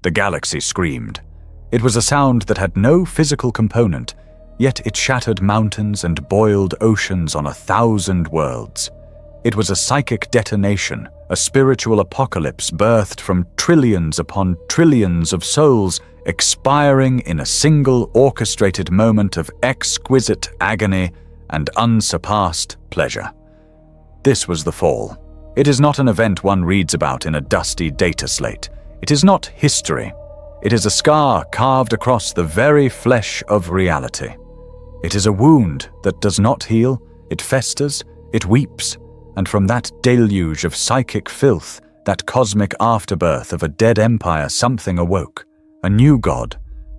The galaxy screamed. It was a sound that had no physical component, yet it shattered mountains and boiled oceans on 1,000 worlds. It was a psychic detonation, a spiritual apocalypse birthed from trillions upon trillions of souls expiring in a single orchestrated moment of exquisite agony and unsurpassed pleasure. This was the fall. It is not an event one reads about in a dusty data slate. It is not history. It is a scar carved across the very flesh of reality. It is a wound that does not heal, it festers, it weeps, and from that deluge of psychic filth, that cosmic afterbirth of a dead empire, something awoke. A new god,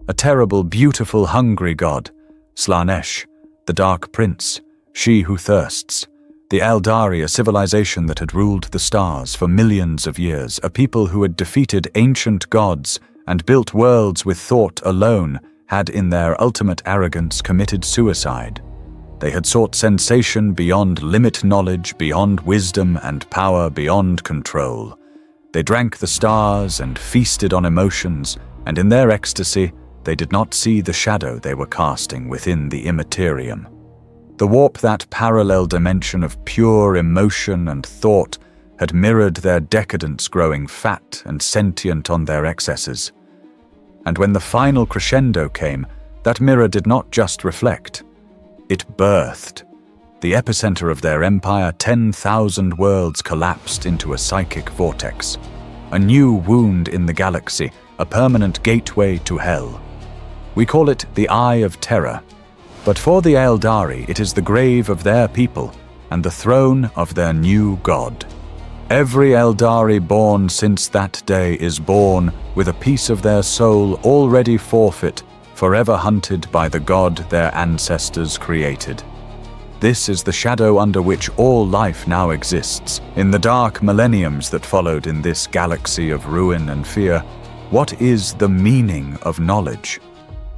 a terrible, beautiful, hungry god, Slaanesh, the Dark Prince, she who thirsts. The Eldar, a civilization that had ruled the stars for millions of years, a people who had defeated ancient gods and built worlds with thought alone, had in their ultimate arrogance committed suicide. They had sought sensation beyond limit knowledge, beyond wisdom and power, beyond control. They drank the stars and feasted on emotions, and in their ecstasy, they did not see the shadow they were casting within the Imperium. The warp, that parallel dimension of pure emotion and thought, had mirrored their decadence, growing fat and sentient on their excesses. And when the final crescendo came, that mirror did not just reflect. It birthed. The epicenter of their empire, 10,000 worlds collapsed into a psychic vortex. A new wound in the galaxy, a permanent gateway to hell. We call it the Eye of Terror. But for the Eldar, it is the grave of their people and the throne of their new god. Every Eldar born since that day is born with a piece of their soul already forfeit, forever hunted by the god their ancestors created. This is the shadow under which all life now exists. In the dark millenniums that followed in this galaxy of ruin and fear, what is the meaning of knowledge?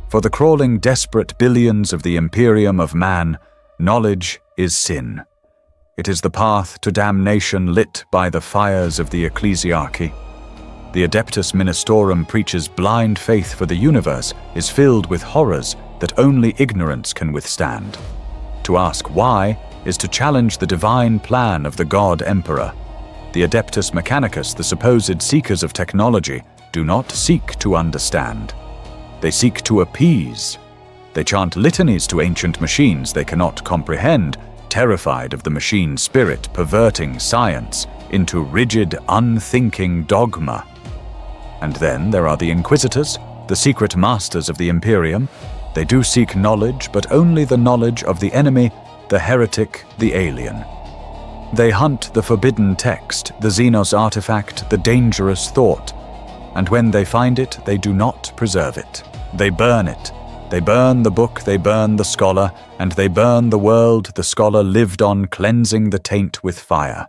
For the crawling, desperate billions of the Imperium of man, knowledge is sin. It is the path to damnation lit by the fires of the ecclesiarchy. The Adeptus Ministorum preaches blind faith, for the universe is filled with horrors that only ignorance can withstand. To ask why is to challenge the divine plan of the God Emperor. The Adeptus Mechanicus, the supposed seekers of technology, do not seek to understand. They seek to appease. They chant litanies to ancient machines they cannot comprehend, terrified of the machine spirit perverting science into rigid, unthinking dogma. And then there are the Inquisitors, the secret masters of the Imperium. They do seek knowledge, but only the knowledge of the enemy, the heretic, the alien. They hunt the forbidden text, the Xenos artifact, the dangerous thought. And when they find it, they do not preserve it. They burn it. They burn the book, they burn the scholar, and they burn the world the scholar lived on, cleansing the taint with fire.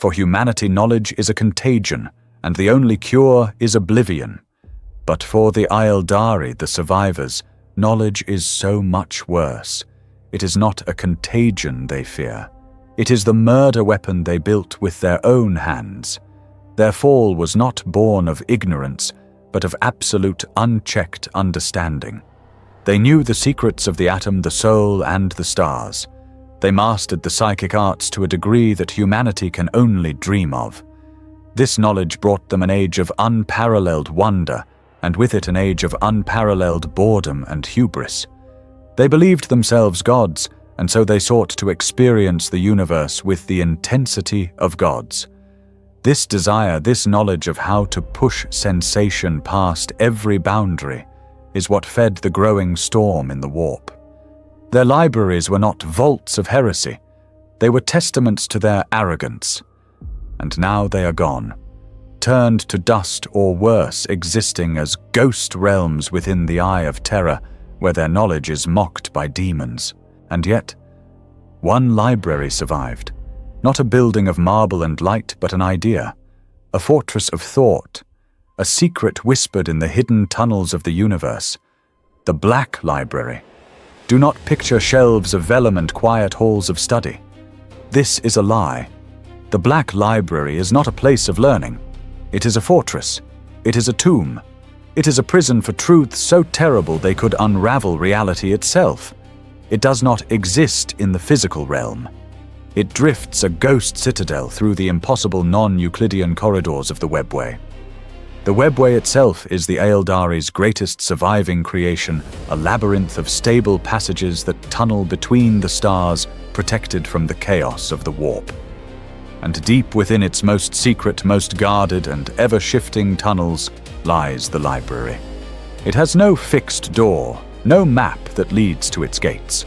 For humanity, knowledge is a contagion, and the only cure is oblivion. But for the Eldar, the survivors, knowledge is so much worse. It is not a contagion they fear. It is the murder weapon they built with their own hands. Their fall was not born of ignorance, but of absolute, unchecked understanding. They knew the secrets of the atom, the soul, and the stars. They mastered the psychic arts to a degree that humanity can only dream of. This knowledge brought them an age of unparalleled wonder, and with it an age of unparalleled boredom and hubris. They believed themselves gods, and so they sought to experience the universe with the intensity of gods. This desire, this knowledge of how to push sensation past every boundary, is what fed the growing storm in the warp. Their libraries were not vaults of heresy. They were testaments to their arrogance. And now they are gone, turned to dust or worse, existing as ghost realms within the Eye of Terror, where their knowledge is mocked by demons. And yet, one library survived. Not a building of marble and light, but an idea, a fortress of thought, a secret whispered in the hidden tunnels of the universe. The Black Library. Do not picture shelves of vellum and quiet halls of study. This is a lie. The Black Library is not a place of learning. It is a fortress. It is a tomb. It is a prison for truths so terrible they could unravel reality itself. It does not exist in the physical realm. It drifts a ghost citadel through the impossible non-Euclidean corridors of the webway. The webway itself is the Eldari's greatest surviving creation, a labyrinth of stable passages that tunnel between the stars, protected from the chaos of the warp. And deep within its most secret, most guarded, and ever-shifting tunnels lies the library. It has no fixed door, no map that leads to its gates.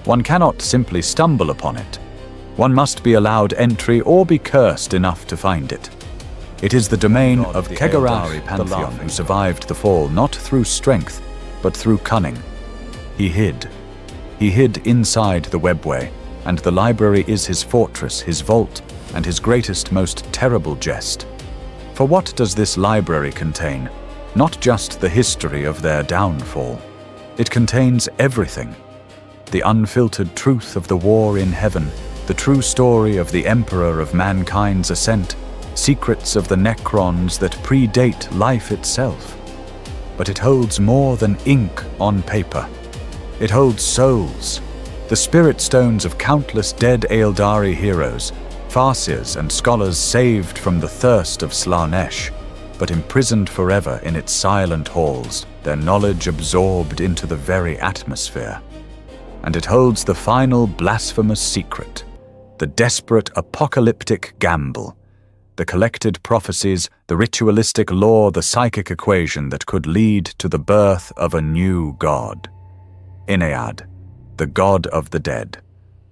One cannot simply stumble upon it. One must be allowed entry or be cursed enough to find it. It is the domain of Kegarash, Pantheon, who survived the fall not through strength, but through cunning. He hid. He hid inside the webway, and the library is his fortress, his vault, and his greatest, most terrible jest. For what does this library contain? Not just the history of their downfall. It contains everything. The unfiltered truth of the war in heaven, the true story of the Emperor of mankind's ascent, secrets of the Necrons that predate life itself. But it holds more than ink on paper. It holds souls, the spirit stones of countless dead Eldari heroes, farseers and scholars saved from the thirst of Slaanesh, but imprisoned forever in its silent halls, their knowledge absorbed into the very atmosphere. And it holds the final blasphemous secret, the desperate apocalyptic gamble, the collected prophecies, the ritualistic lore, the psychic equation that could lead to the birth of a new god. Inead, the god of the dead.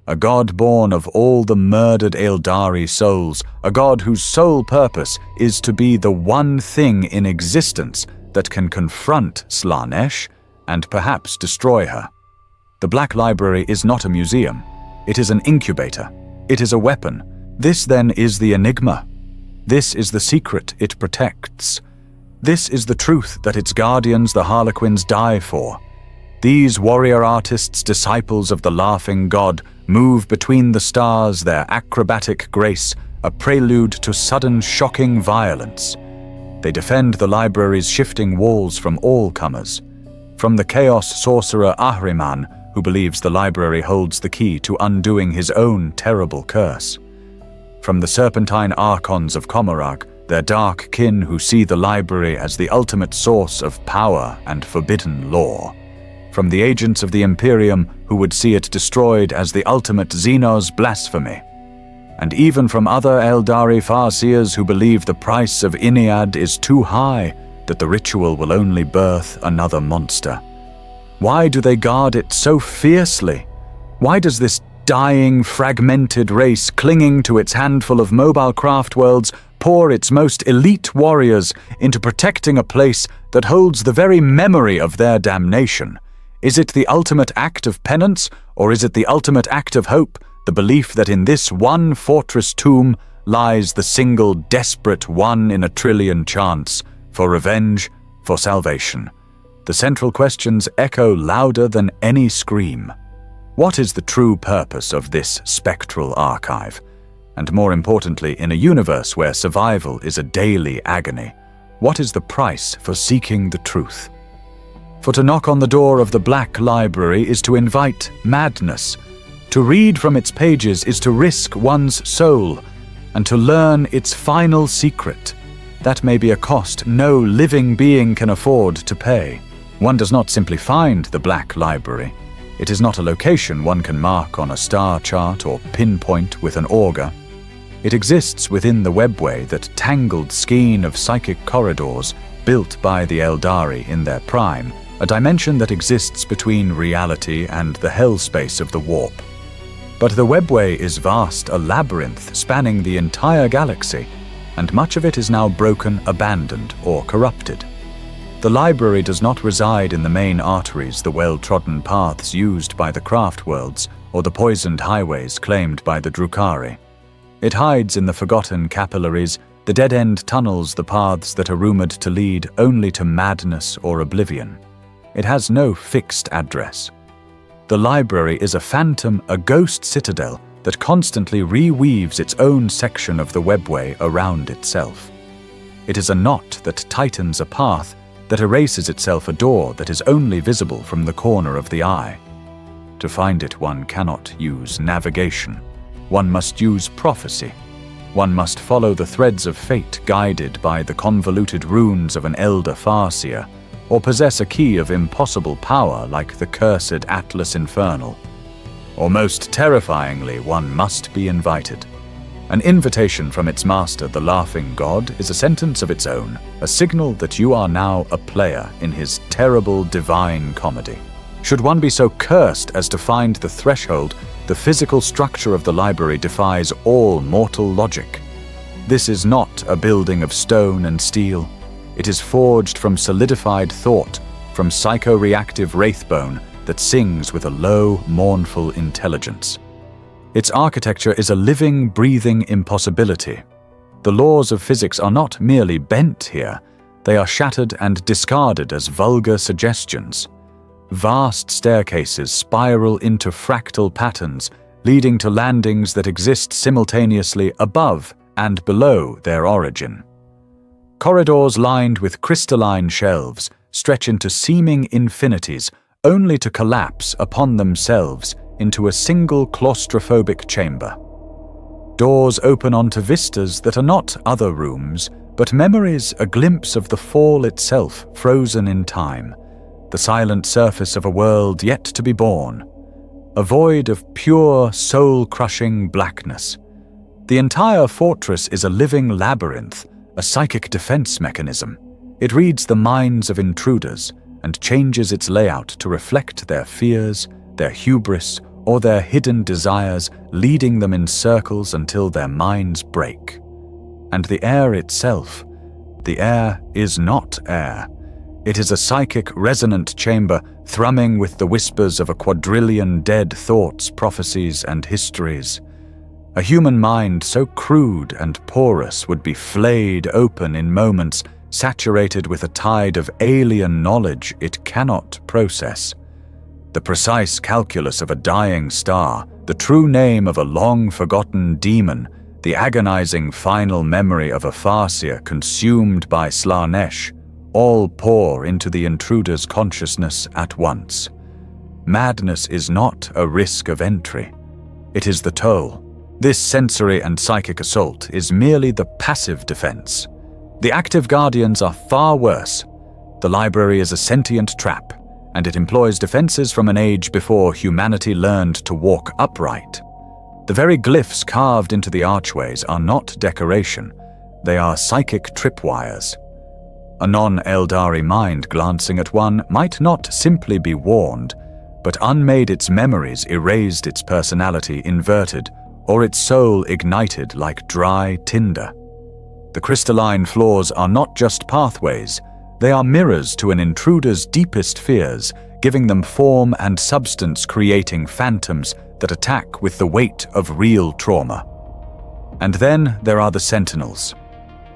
A god born of all the murdered Eldari souls, a god whose sole purpose is to be the one thing in existence that can confront Slaanesh and perhaps destroy her. The Black Library is not a museum. It is an incubator. It is a weapon. This then is the enigma. This is the secret it protects. This is the truth that its guardians, the Harlequins, die for. These warrior artists, disciples of the laughing god, move between the stars, their acrobatic grace, a prelude to sudden, shocking violence. They defend the library's shifting walls from all comers. From the chaos sorcerer Ahriman, who believes the library holds the key to undoing his own terrible curse. From the serpentine archons of Komarag, their dark kin who see the library as the ultimate source of power and forbidden lore. From the agents of the Imperium who would see it destroyed as the ultimate Xenos blasphemy. And even from other Eldari farseers who believe the price of Inead is too high, that the ritual will only birth another monster. Why do they guard it so fiercely? Why does this dying, fragmented race clinging to its handful of mobile craft worlds pour its most elite warriors into protecting a place that holds the very memory of their damnation? Is it the ultimate act of penance, or is it the ultimate act of hope, the belief that in this one fortress tomb lies the single desperate one in a trillion chance for revenge, for salvation? The central questions echo louder than any scream. What is the true purpose of this spectral archive? And more importantly, in a universe where survival is a daily agony, what is the price for seeking the truth? For to knock on the door of the Black Library is to invite madness. To read from its pages is to risk one's soul, and to learn its final secret. That may be a cost no living being can afford to pay. One does not simply find the Black Library. It is not a location one can mark on a star chart or pinpoint with an auger. It exists within the webway, that tangled skein of psychic corridors built by the Eldari in their prime, a dimension that exists between reality and the hellspace of the warp. But the webway is vast, a labyrinth spanning the entire galaxy, and much of it is now broken, abandoned, or corrupted. The library does not reside in the main arteries, the well-trodden paths used by the craft worlds, or the poisoned highways claimed by the Drukhari. It hides in the forgotten capillaries, the dead-end tunnels, the paths that are rumored to lead only to madness or oblivion. It has no fixed address. The library is a phantom, a ghost citadel that constantly reweaves its own section of the webway around itself. It is a knot that tightens a path, that erases itself a door that is only visible from the corner of the eye. To find it, one cannot use navigation. One must use prophecy. One must follow the threads of fate guided by the convoluted runes of an Eldar farseer, or possess a key of impossible power like the cursed Atlas Infernal. Or most terrifyingly, one must be invited. An invitation from its master, the Laughing God, is a sentence of its own, a signal that you are now a player in his terrible divine comedy. Should one be so cursed as to find the threshold, the physical structure of the library defies all mortal logic. This is not a building of stone and steel. It is forged from solidified thought, from psychoreactive wraithbone that sings with a low, mournful intelligence. Its architecture is a living, breathing impossibility. The laws of physics are not merely bent here, they are shattered and discarded as vulgar suggestions. Vast staircases spiral into fractal patterns, leading to landings that exist simultaneously above and below their origin. Corridors lined with crystalline shelves stretch into seeming infinities, only to collapse upon themselves into a single claustrophobic chamber. Doors open onto vistas that are not other rooms, but memories, a glimpse of the fall itself frozen in time, the silent surface of a world yet to be born, a void of pure, soul-crushing blackness. The entire fortress is a living labyrinth, a psychic defense mechanism. It reads the minds of intruders and changes its layout to reflect their fears, their hubris, or their hidden desires, leading them in circles until their minds break. And the air itself, the air is not air. It is a psychic resonant chamber thrumming with the whispers of a quadrillion dead thoughts, prophecies, and histories. A human mind so crude and porous would be flayed open in moments, saturated with a tide of alien knowledge it cannot process. The precise calculus of a dying star, the true name of a long-forgotten demon, the agonizing final memory of a farseer consumed by Slanesh, all pour into the intruder's consciousness at once. Madness is not a risk of entry. It is the toll. This sensory and psychic assault is merely the passive defense. The active guardians are far worse. The library is a sentient trap, and it employs defenses from an age before humanity learned to walk upright. The very glyphs carved into the archways are not decoration. They are psychic tripwires. A non-Eldari mind glancing at one might not simply be warned, but unmade its memories, erased its personality, inverted, or its soul ignited like dry tinder. The crystalline floors are not just pathways, they are mirrors to an intruder's deepest fears, giving them form and substance, creating phantoms that attack with the weight of real trauma. And then there are the sentinels.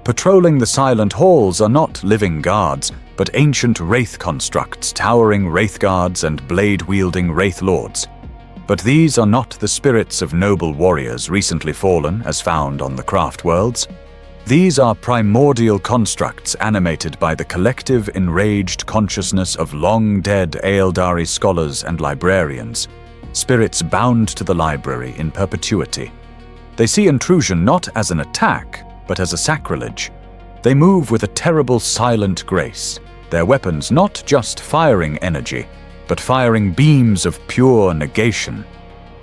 Patrolling the silent halls are not living guards, but ancient wraith constructs, towering wraith guards and blade-wielding wraith lords. But these are not the spirits of noble warriors recently fallen as found on the craft worlds. These are primordial constructs animated by the collective enraged consciousness of long-dead Eldari scholars and librarians, spirits bound to the library in perpetuity. They see intrusion not as an attack, but as a sacrilege. They move with a terrible silent grace, their weapons not just firing energy, but firing beams of pure negation.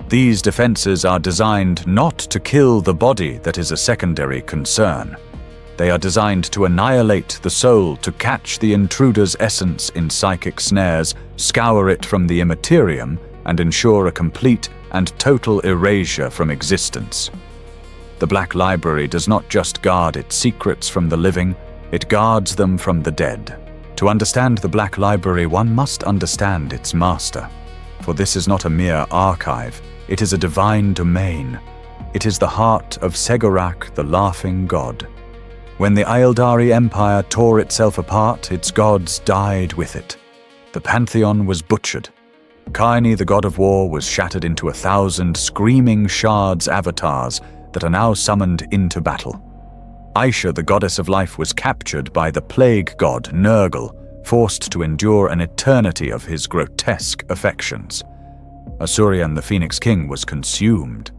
These defenses are designed not to kill the body that is a secondary concern. They are designed to annihilate the soul, to catch the intruder's essence in psychic snares, scour it from the Imperium, and ensure a complete and total erasure from existence. The Black Library does not just guard its secrets from the living, it guards them from the dead. To understand the Black Library, one must understand its master. For this is not a mere archive, it is a divine domain. It is the heart of Segurak, the Laughing God. When the Eldari Empire tore itself apart, its gods died with it. The Pantheon was butchered. Kaini, the god of war, was shattered into 1,000 screaming shards avatars that are now summoned into battle. Aisha, the goddess of life, was captured by the plague god Nurgle, forced to endure an eternity of his grotesque affections. Asurian the Phoenix King was consumed.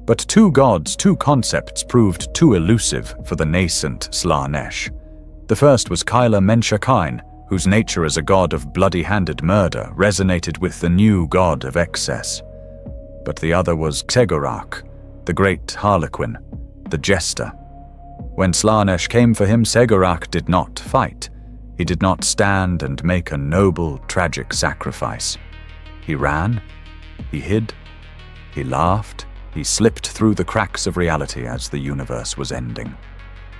But two gods, two concepts proved too elusive for the nascent Slaanesh. The first was Kyla Menshakain, whose nature as a god of bloody-handed murder resonated with the new god of excess. But the other was Xegorak, the great Harlequin, the jester. When Slaanesh came for him, Xegorak did not fight. He did not stand and make a noble, tragic sacrifice. He ran, he hid, he laughed, he slipped through the cracks of reality as the universe was ending.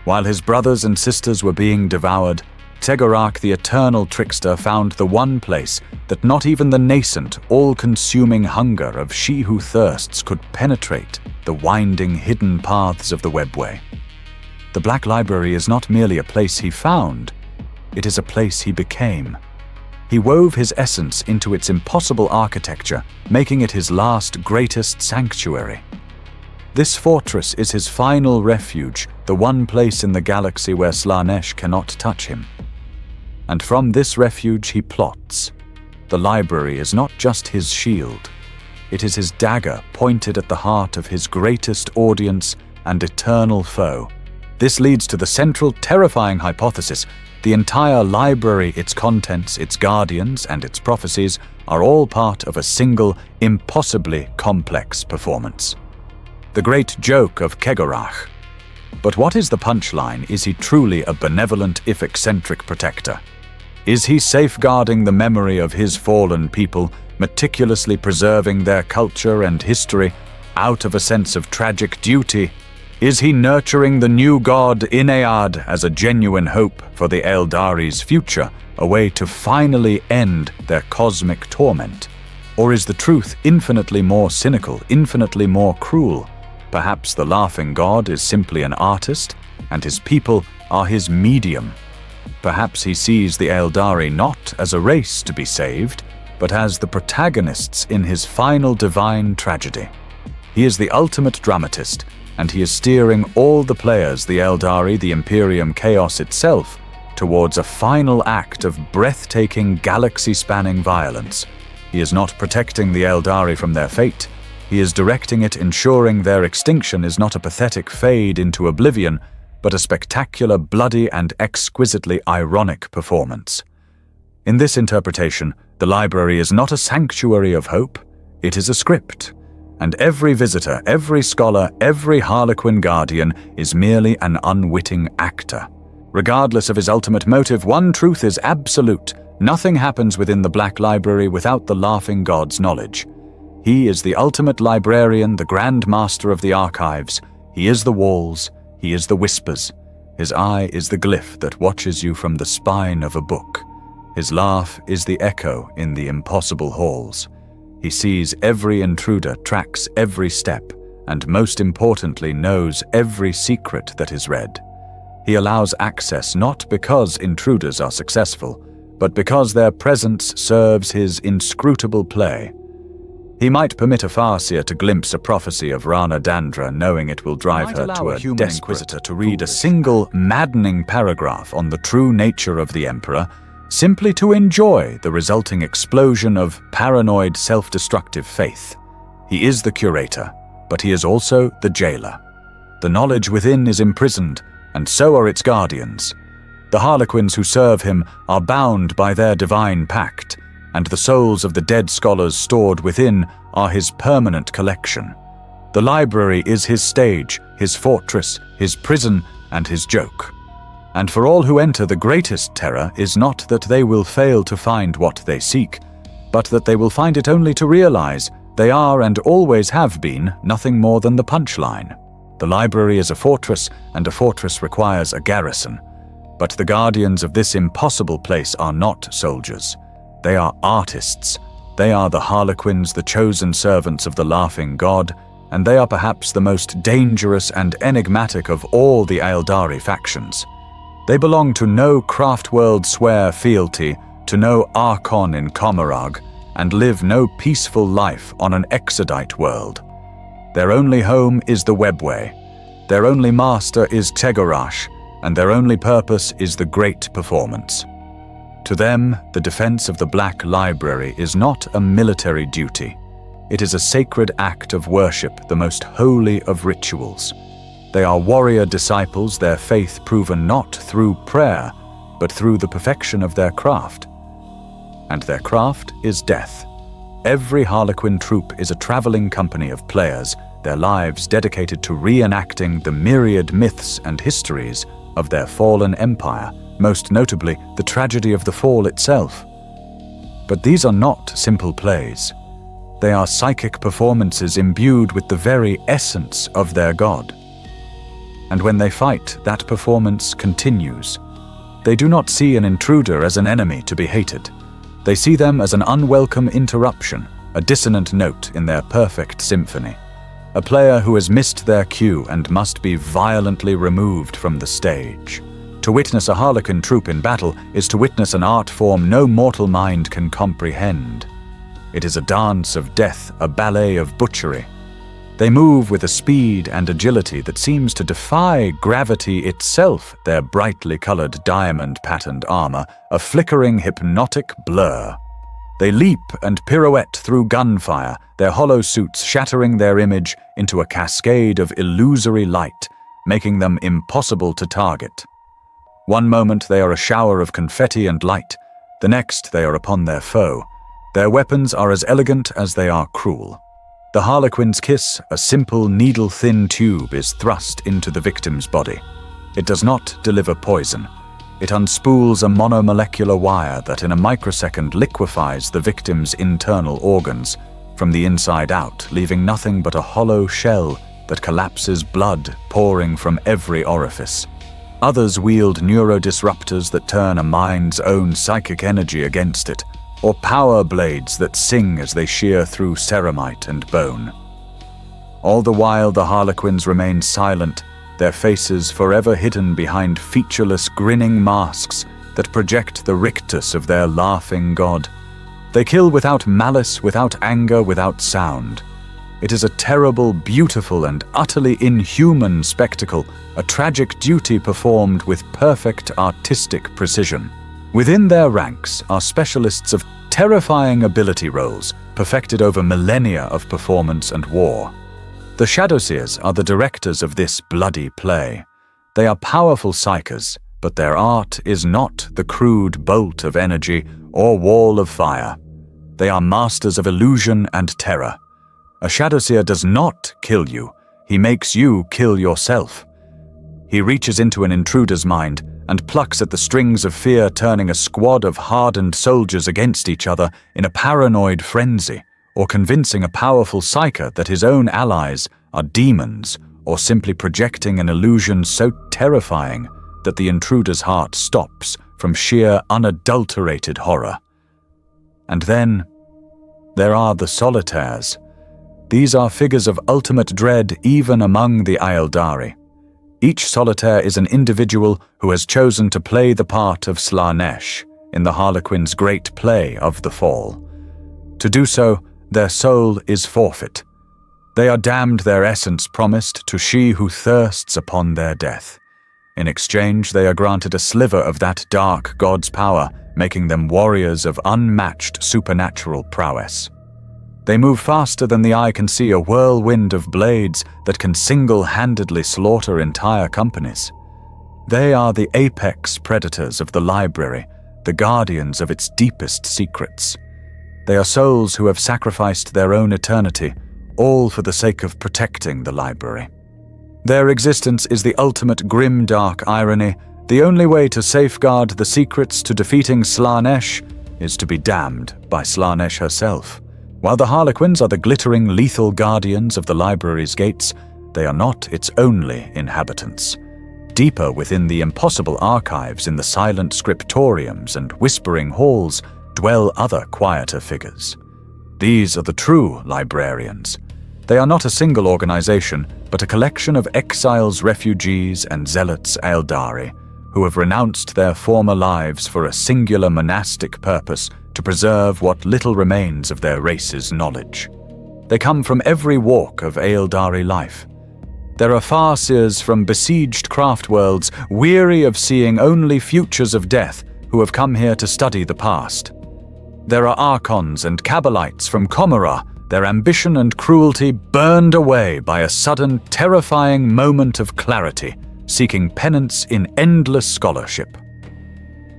While his brothers and sisters were being devoured, Xegorak the eternal trickster found the one place that not even the nascent, all-consuming hunger of she who thirsts could penetrate the winding, hidden paths of the webway. The Black Library is not merely a place he found, it is a place he became. He wove his essence into its impossible architecture, making it his last, greatest sanctuary. This fortress is his final refuge, the one place in the galaxy where Slaanesh cannot touch him. And from this refuge he plots. The library is not just his shield. It is his dagger pointed at the heart of his greatest audience and eternal foe. This leads to the central, terrifying hypothesis: the entire library, its contents, its guardians, and its prophecies are all part of a single, impossibly complex performance. The great joke of Xegorak. But what is the punchline? Is he truly a benevolent, if eccentric, protector? Is he safeguarding the memory of his fallen people, meticulously preserving their culture and history out of a sense of tragic duty? Is he nurturing the new god Inead as a genuine hope for the Eldari's future, a way to finally end their cosmic torment? Or is the truth infinitely more cynical, infinitely more cruel? Perhaps the laughing god is simply an artist, and his people are his medium. Perhaps he sees the Eldari not as a race to be saved, but as the protagonists in his final divine tragedy. He is the ultimate dramatist, and he is steering all the players, the Eldari, the Imperium chaos itself, towards a final act of breathtaking, galaxy-spanning violence. He is not protecting the Eldari from their fate. He is directing it, ensuring their extinction is not a pathetic fade into oblivion, but a spectacular, bloody, and exquisitely ironic performance. In this interpretation, the library is not a sanctuary of hope, it is a script. And every visitor, every scholar, every Harlequin guardian is merely an unwitting actor. Regardless of his ultimate motive, one truth is absolute: nothing happens within the Black Library without the Laughing God's knowledge. He is the ultimate librarian, the Grand Master of the archives. He is the walls, he is the whispers. His eye is the glyph that watches you from the spine of a book. His laugh is the echo in the impossible halls. He sees every intruder, tracks every step, and most importantly knows every secret that is read. He allows access not because intruders are successful, but because their presence serves his inscrutable play. He might permit a Farseer to glimpse a prophecy of Rana Dandra, knowing it will drive her to a human inquisitor to read a single maddening paragraph on the true nature of the Emperor, simply to enjoy the resulting explosion of paranoid, self-destructive faith. He is the curator, but he is also the jailer. The knowledge within is imprisoned, and so are its guardians. The Harlequins who serve him are bound by their divine pact, and the souls of the dead scholars stored within are his permanent collection. The library is his stage, his fortress, his prison, and his joke. And for all who enter, the greatest terror is not that they will fail to find what they seek, but that they will find it only to realize they are and always have been nothing more than the punchline. The library is a fortress, and a fortress requires a garrison. But the guardians of this impossible place are not soldiers. They are artists. They are the Harlequins, the chosen servants of the Laughing God, and they are perhaps the most dangerous and enigmatic of all the Eldari factions. They belong to no craft-world swear fealty, to no Archon in Comarag, and live no peaceful life on an Exodite world. Their only home is the Webway. Their only master is Xegorak, and their only purpose is the great performance. To them, the defense of the Black Library is not a military duty. It is a sacred act of worship, the most holy of rituals. They are warrior disciples, their faith proven not through prayer, but through the perfection of their craft. And their craft is death. Every Harlequin troop is a traveling company of players, their lives dedicated to reenacting the myriad myths and histories of their fallen empire, most notably the tragedy of the Fall itself. But these are not simple plays. They are psychic performances imbued with the very essence of their god. And when they fight, that performance continues. They do not see an intruder as an enemy to be hated. They see them as an unwelcome interruption, a dissonant note in their perfect symphony. A player who has missed their cue and must be violently removed from the stage. To witness a Harlequin troop in battle is to witness an art form no mortal mind can comprehend. It is a dance of death, a ballet of butchery. They move with a speed and agility that seems to defy gravity itself, their brightly colored diamond-patterned armor, a flickering hypnotic blur. They leap and pirouette through gunfire, their hollow suits shattering their image into a cascade of illusory light, making them impossible to target. One moment they are a shower of confetti and light, the next they are upon their foe. Their weapons are as elegant as they are cruel. The Harlequin's kiss, a simple needle-thin tube, is thrust into the victim's body. It does not deliver poison. It unspools a monomolecular wire that in a microsecond liquefies the victim's internal organs from the inside out, leaving nothing but a hollow shell that collapses, blood pouring from every orifice. Others wield neurodisruptors that turn a mind's own psychic energy against it, or power blades that sing as they shear through ceramite and bone. All the while the Harlequins remain silent, their faces forever hidden behind featureless grinning masks that project the rictus of their laughing god. They kill without malice, without anger, without sound. It is a terrible, beautiful, and utterly inhuman spectacle, a tragic duty performed with perfect artistic precision. Within their ranks are specialists of terrifying ability roles, perfected over millennia of performance and war. The Shadowseers are the directors of this bloody play. They are powerful psychers, but their art is not the crude bolt of energy or wall of fire. They are masters of illusion and terror. A Shadowseer does not kill you, he makes you kill yourself. He reaches into an intruder's mind and plucks at the strings of fear, turning a squad of hardened soldiers against each other in a paranoid frenzy, or convincing a powerful psyker that his own allies are demons, or simply projecting an illusion so terrifying that the intruder's heart stops from sheer unadulterated horror. And then there are the solitaires. These are figures of ultimate dread even among the Eldari. Each solitaire is an individual who has chosen to play the part of Slaanesh in the Harlequin's great play of the Fall. To do so, their soul is forfeit. They are damned, their essence promised to she who thirsts upon their death. In exchange, they are granted a sliver of that dark god's power, making them warriors of unmatched supernatural prowess. They move faster than the eye can see, a whirlwind of blades that can single-handedly slaughter entire companies. They are the apex predators of the library, the guardians of its deepest secrets. They are souls who have sacrificed their own eternity, all for the sake of protecting the library. Their existence is the ultimate grimdark irony. The only way to safeguard the secrets to defeating Slaanesh is to be damned by Slaanesh herself. While the Harlequins are the glittering, lethal guardians of the library's gates, they are not its only inhabitants. Deeper within the impossible archives, in the silent scriptoriums and whispering halls, dwell other quieter figures. These are the true librarians. They are not a single organization, but a collection of exiles, refugees, and zealots Eldari, who have renounced their former lives for a singular monastic purpose to preserve what little remains of their race's knowledge. They come from every walk of Eldari life. There are farseers from besieged craft worlds, weary of seeing only futures of death, who who have come here to study the past. There are Archons and Cabalites from Comora, their ambition and cruelty burned away by a sudden, terrifying moment of clarity, seeking penance in endless scholarship.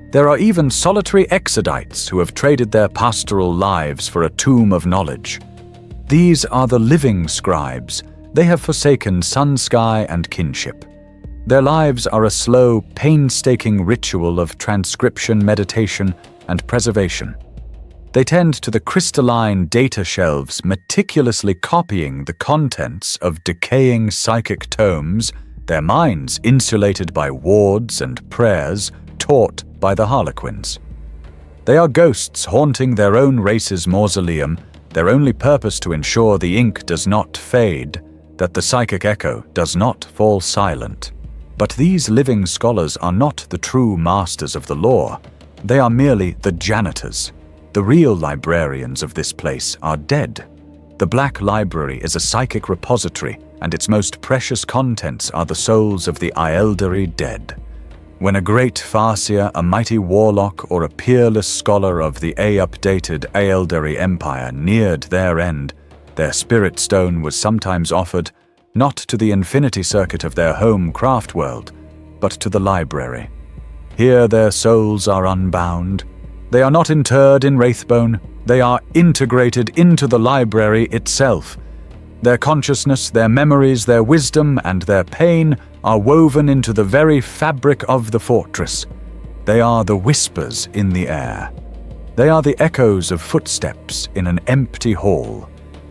There are even solitary exodites who have traded their pastoral lives for a tomb of knowledge. These are the living scribes. They have forsaken sun, sky, and kinship. Their lives are a slow, painstaking ritual of transcription, meditation, and preservation. They tend to the crystalline data shelves, meticulously copying the contents of decaying psychic tomes, their minds insulated by wards and prayers taught by the Harlequins. They are ghosts haunting their own race's mausoleum, their only purpose to ensure the ink does not fade, that the psychic echo does not fall silent. But these living scholars are not the true masters of the lore. They are merely the janitors. The real librarians of this place are dead. The Black Library is a psychic repository, and its most precious contents are the souls of the Eldari dead. When a great Farseer, a mighty warlock, or a peerless scholar of the updated Eldari Empire neared their end, their spirit stone was sometimes offered not to the infinity circuit of their home craft world, but to the library. Here their souls are unbound. They are not interred in Wraithbone, they are integrated into the library itself. Their consciousness, their memories, their wisdom, and their pain are woven into the very fabric of the fortress. They are the whispers in the air. They are the echoes of footsteps in an empty hall.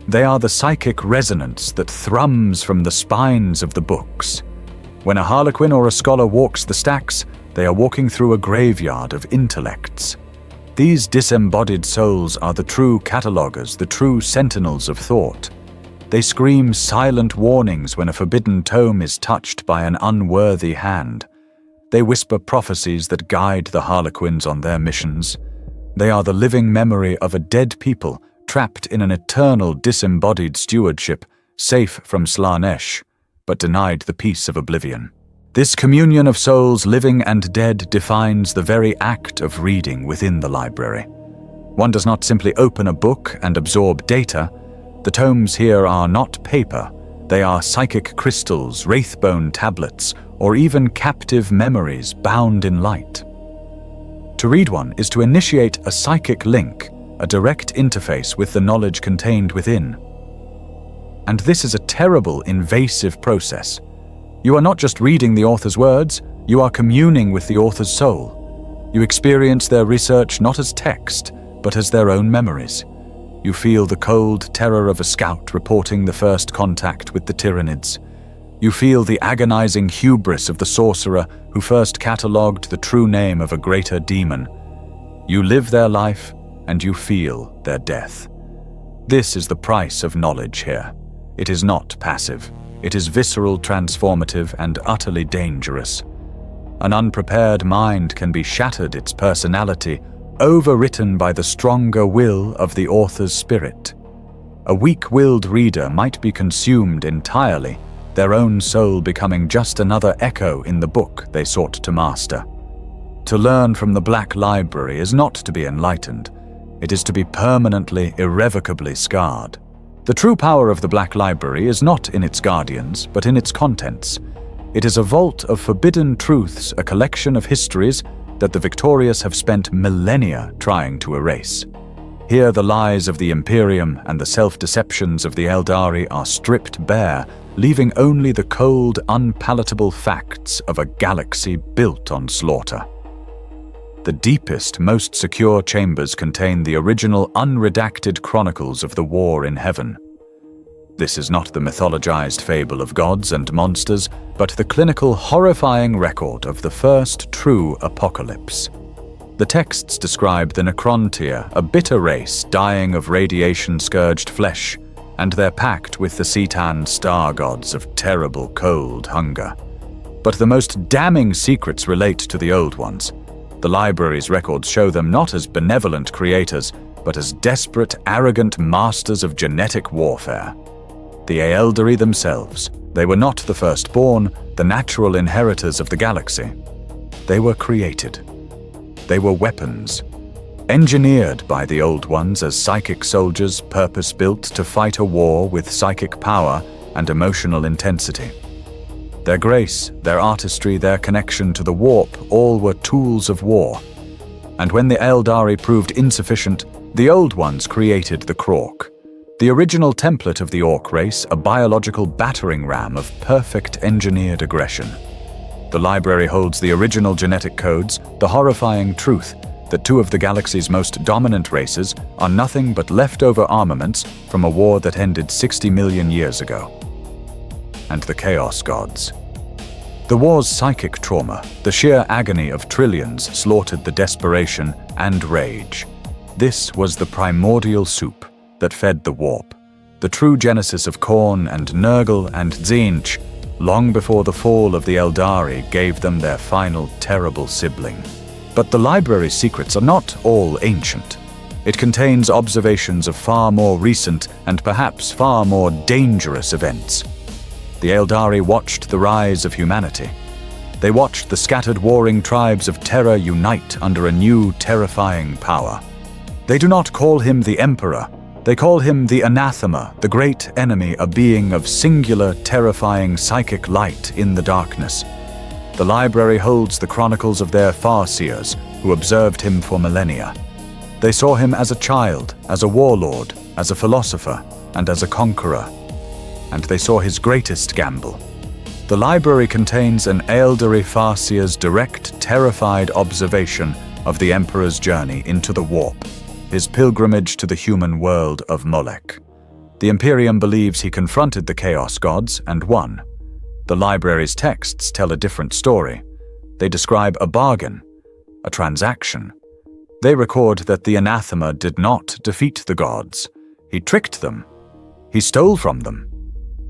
They are the psychic resonance that thrums from the spines of the books. When a harlequin or a scholar walks the stacks, they are walking through a graveyard of intellects. These disembodied souls are the true catalogers, the true sentinels of thought. They scream silent warnings when a forbidden tome is touched by an unworthy hand. They whisper prophecies that guide the harlequins on their missions. They are the living memory of a dead people trapped in an eternal disembodied stewardship, safe from Slaanesh, but denied the peace of oblivion. This communion of souls living and dead defines the very act of reading within the library. One does not simply open a book and absorb data. The tomes here are not paper. They are psychic crystals, wraithbone tablets, or even captive memories bound in light. To read one is to initiate a psychic link, a direct interface with the knowledge contained within. And this is a terrible, invasive process. You are not just reading the author's words, you are communing with the author's soul. You experience their research not as text, but as their own memories. You feel the cold terror of a scout reporting the first contact with the Tyranids. You feel the agonizing hubris of the sorcerer who first catalogued the true name of a greater demon. You live their life, and you feel their death. This is the price of knowledge here. It is not passive. It is visceral, transformative, and utterly dangerous. An unprepared mind can be shattered, its personality overwritten by the stronger will of the author's spirit. A weak-willed reader might be consumed entirely, their own soul becoming just another echo in the book they sought to master. To learn from the Black Library is not to be enlightened. It is to be permanently, irrevocably scarred. The true power of the Black Library is not in its guardians, but in its contents. It is a vault of forbidden truths, a collection of histories that the victorious have spent millennia trying to erase. Here the lies of the Imperium and the self-deceptions of the Eldari are stripped bare, leaving only the cold, unpalatable facts of a galaxy built on slaughter. The deepest, most secure chambers contain the original unredacted chronicles of the war in heaven. This is not the mythologized fable of gods and monsters, but the clinical, horrifying record of the first true apocalypse. The texts describe the Necrontyr, a bitter race dying of radiation-scourged flesh, and their pact with the Citan star gods of terrible cold hunger. But the most damning secrets relate to the old ones. The library's records show them not as benevolent creators, but as desperate, arrogant masters of genetic warfare. The Eldari themselves, they were not the firstborn, the natural inheritors of the galaxy. They were created. They were weapons, engineered by the Old Ones as psychic soldiers purpose-built to fight a war with psychic power and emotional intensity. Their grace, their artistry, their connection to the warp, all were tools of war. And when the Eldari proved insufficient, the Old Ones created the Krork, the original template of the Orc race, a biological battering ram of perfect engineered aggression. The library holds the original genetic codes, the horrifying truth that two of the galaxy's most dominant races are nothing but leftover armaments from a war that ended 60 million years ago. And the Chaos Gods. The war's psychic trauma, the sheer agony of trillions, slaughtered the desperation and rage. This was the primordial soup that fed the warp, the true genesis of Khorne and Nurgle and Tzeentch, long before the fall of the Eldari gave them their final terrible sibling. But the library's secrets are not all ancient. It contains observations of far more recent and perhaps far more dangerous events. The Eldari watched the rise of humanity. They watched the scattered warring tribes of Terra unite under a new terrifying power. They do not call him the Emperor. They call him the Anathema, the great enemy, a being of singular, terrifying psychic light in the darkness. The library holds the chronicles of their Farseers, who observed him for millennia. They saw him as a child, as a warlord, as a philosopher, and as a conqueror. And they saw his greatest gamble. The library contains an Eldari Farseer's direct, terrified observation of the Emperor's journey into the warp, his pilgrimage to the human world of Molech. The Imperium believes he confronted the Chaos Gods and won. The library's texts tell a different story. They describe a bargain, a transaction. They record that the Anathema did not defeat the gods. He tricked them. He stole from them.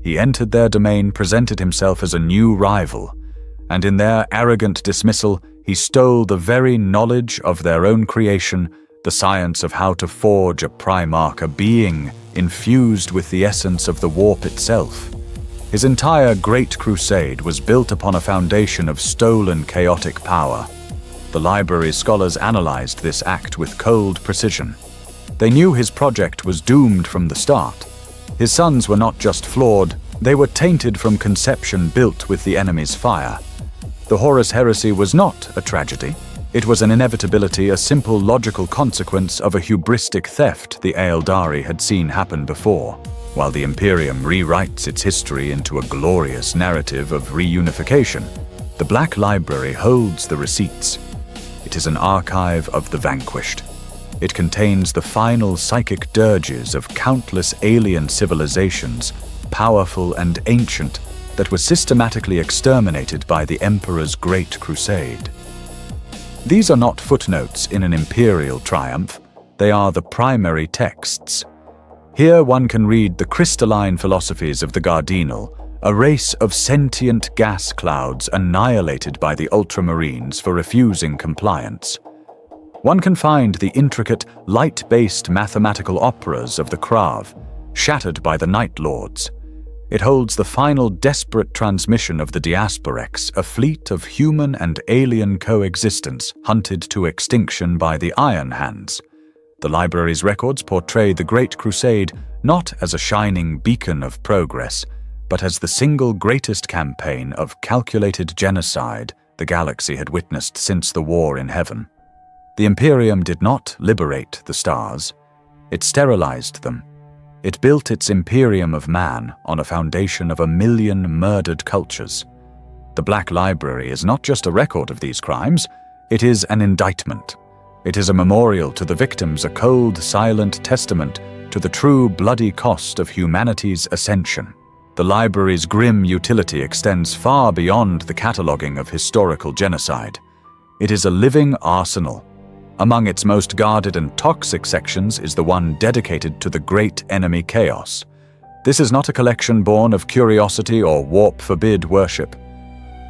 He entered their domain, presented himself as a new rival, and in their arrogant dismissal, he stole the very knowledge of their own creation, the science of how to forge a Primarch, a being infused with the essence of the warp itself. His entire Great Crusade was built upon a foundation of stolen chaotic power. The library's scholars analyzed this act with cold precision. They knew his project was doomed from the start. His sons were not just flawed, they were tainted from conception, built with the enemy's fire. The Horus Heresy was not a tragedy. It was an inevitability, a simple logical consequence of a hubristic theft the Eldari had seen happen before, while the Imperium rewrites its history into a glorious narrative of reunification. The Black Library holds the receipts. It is an archive of the vanquished. It contains the final psychic dirges of countless alien civilizations, powerful and ancient, that were systematically exterminated by the Emperor's Great Crusade. These are not footnotes in an imperial triumph. They are the primary texts. Here one can read the crystalline philosophies of the Gardinal, a race of sentient gas clouds annihilated by the Ultramarines for refusing compliance. One can find the intricate, light-based mathematical operas of the Krav, shattered by the Night Lords. It holds the final desperate transmission of the Diasporex, a fleet of human and alien coexistence hunted to extinction by the Iron Hands. The library's records portray the Great Crusade not as a shining beacon of progress, but as the single greatest campaign of calculated genocide the galaxy had witnessed since the War in Heaven. The Imperium did not liberate the stars. It sterilized them. It built its Imperium of man on a foundation of 1 million murdered cultures. The Black Library is not just a record of these crimes, it is an indictment. It is a memorial to the victims, a cold, silent testament to the true bloody cost of humanity's ascension. The library's grim utility extends far beyond the cataloging of historical genocide. It is a living arsenal. Among its most guarded and toxic sections is the one dedicated to the great enemy Chaos. This is not a collection born of curiosity or warp-forbid worship.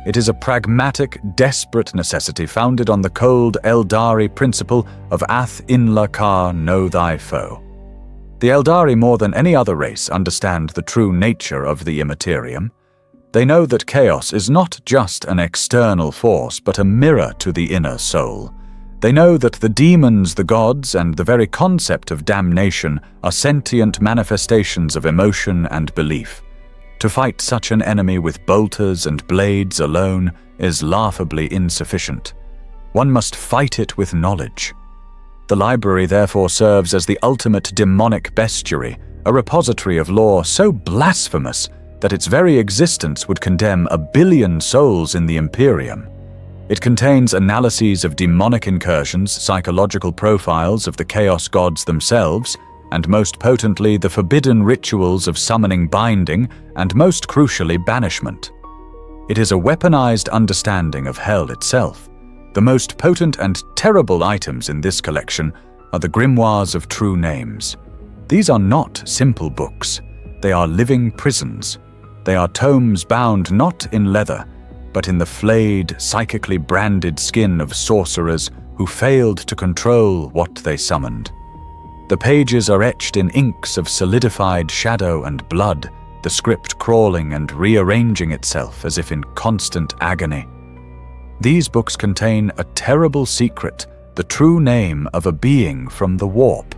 It is a pragmatic, desperate necessity founded on the cold Eldari principle of Ath in Lakar, know thy foe. The Eldari, more than any other race, understand the true nature of the Immaterium. They know that chaos is not just an external force, but a mirror to the inner soul. They know that the demons, the gods, and the very concept of damnation are sentient manifestations of emotion and belief. To fight such an enemy with bolters and blades alone is laughably insufficient. One must fight it with knowledge. The library therefore serves as the ultimate demonic bestiary, a repository of lore so blasphemous that its very existence would condemn 1 billion souls in the Imperium. It contains analyses of demonic incursions, psychological profiles of the chaos gods themselves, and most potently the forbidden rituals of summoning binding and most crucially banishment. It is a weaponized understanding of hell itself. The most potent and terrible items in this collection are the grimoires of true names. These are not simple books. They are living prisons. They are tomes bound not in leather, but in the flayed, psychically branded skin of sorcerers who failed to control what they summoned. The pages are etched in inks of solidified shadow and blood, the script crawling and rearranging itself as if in constant agony. These books contain a terrible secret, the true name of a being from the warp.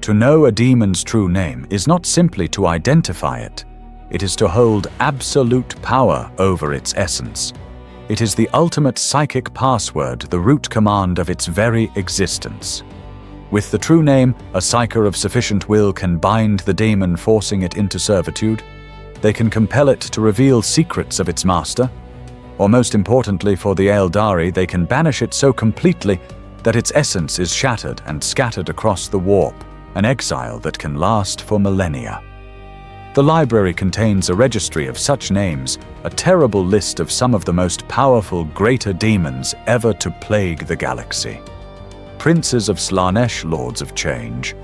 To know a demon's true name is not simply to identify it. It is to hold absolute power over its essence. It is the ultimate psychic password, the root command of its very existence. With the true name, a psyker of sufficient will can bind the demon, forcing it into servitude. They can compel it to reveal secrets of its master. Or most importantly for the Eldari, they can banish it so completely that its essence is shattered and scattered across the warp, an exile that can last for millennia. The library contains a registry of such names, a terrible list of some of the most powerful greater demons ever to plague the galaxy. Princes of Slaanesh, Lords of Change.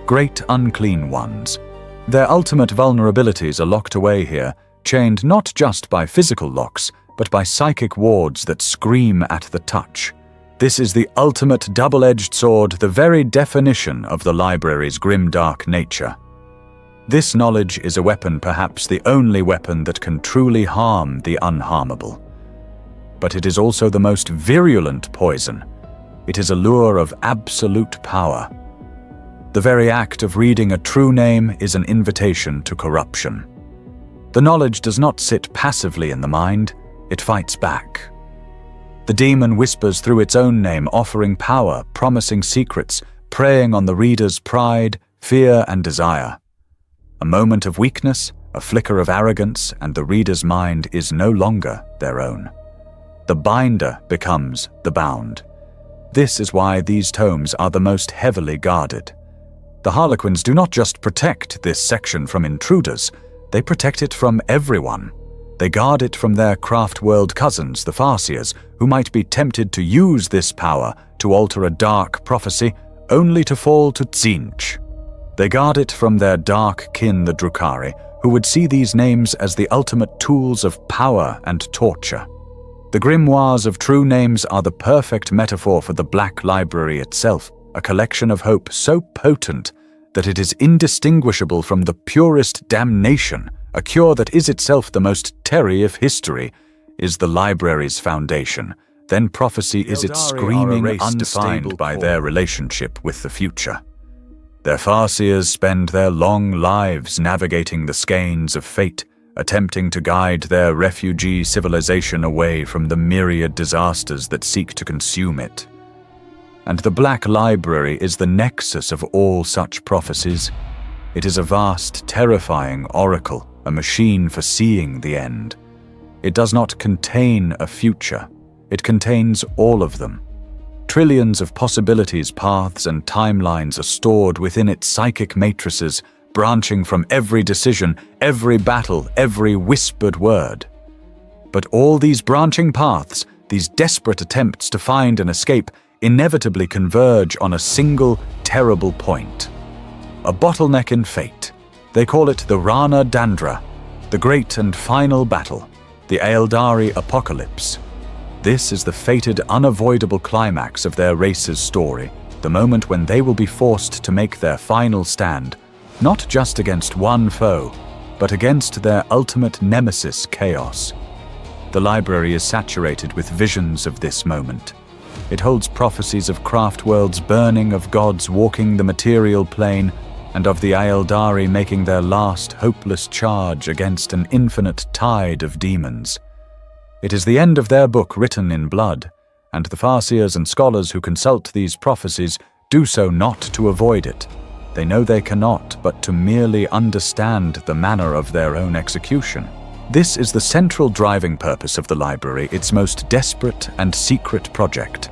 Great unclean ones. Their ultimate vulnerabilities are locked away here, chained not just by physical locks, but by psychic wards that scream at the touch. This is the ultimate double-edged sword, the very definition of the library's grimdark nature. This knowledge is a weapon, perhaps the only weapon that can truly harm the unharmable. But it is also the most virulent poison. It is a lure of absolute power. The very act of reading a true name is an invitation to corruption. The knowledge does not sit passively in the mind, it fights back. The demon whispers through its own name, offering power, promising secrets, preying on the reader's pride, fear, and desire. A moment of weakness, a flicker of arrogance, and the reader's mind is no longer their own. The binder becomes the bound. This is why these tomes are the most heavily guarded. The Harlequins do not just protect this section from intruders, they protect it from everyone. They guard it from their craft-world cousins, the Farseers, who might be tempted to use this power to alter a dark prophecy, only to fall to Tzeentch. They guard it from their dark kin, the Drukhari, who would see these names as the ultimate tools of power and torture. The grimoires of true names are the perfect metaphor for the Black Library itself, a collection of hope so potent that it is indistinguishable from the purest damnation. A cure that is itself the most terry of history is the library's foundation. Then prophecy is its screaming, undefined by their relationship with the future. Their Farseers spend their long lives navigating the skeins of fate, attempting to guide their refugee civilization away from the myriad disasters that seek to consume it. And the Black Library is the nexus of all such prophecies. It is a vast, terrifying oracle, a machine for seeing the end. It does not contain a future. It contains all of them. Trillions of possibilities, paths, and timelines are stored within its psychic matrices, branching from every decision, every battle, every whispered word. But all these branching paths, these desperate attempts to find an escape, inevitably converge on a single, terrible point. A bottleneck in fate. They call it the Rana Dandra, the great and final battle, the Eldari apocalypse. This is the fated, unavoidable climax of their race's story, the moment when they will be forced to make their final stand, not just against one foe, but against their ultimate nemesis, chaos. The library is saturated with visions of this moment. It holds prophecies of craft worlds burning, of gods walking the material plane, and of the Eldari making their last hopeless charge against an infinite tide of demons. It is the end of their book written in blood, and the farseers and scholars who consult these prophecies do so not to avoid it. They know they cannot, but to merely understand the manner of their own execution. This is the central driving purpose of the library, its most desperate and secret project.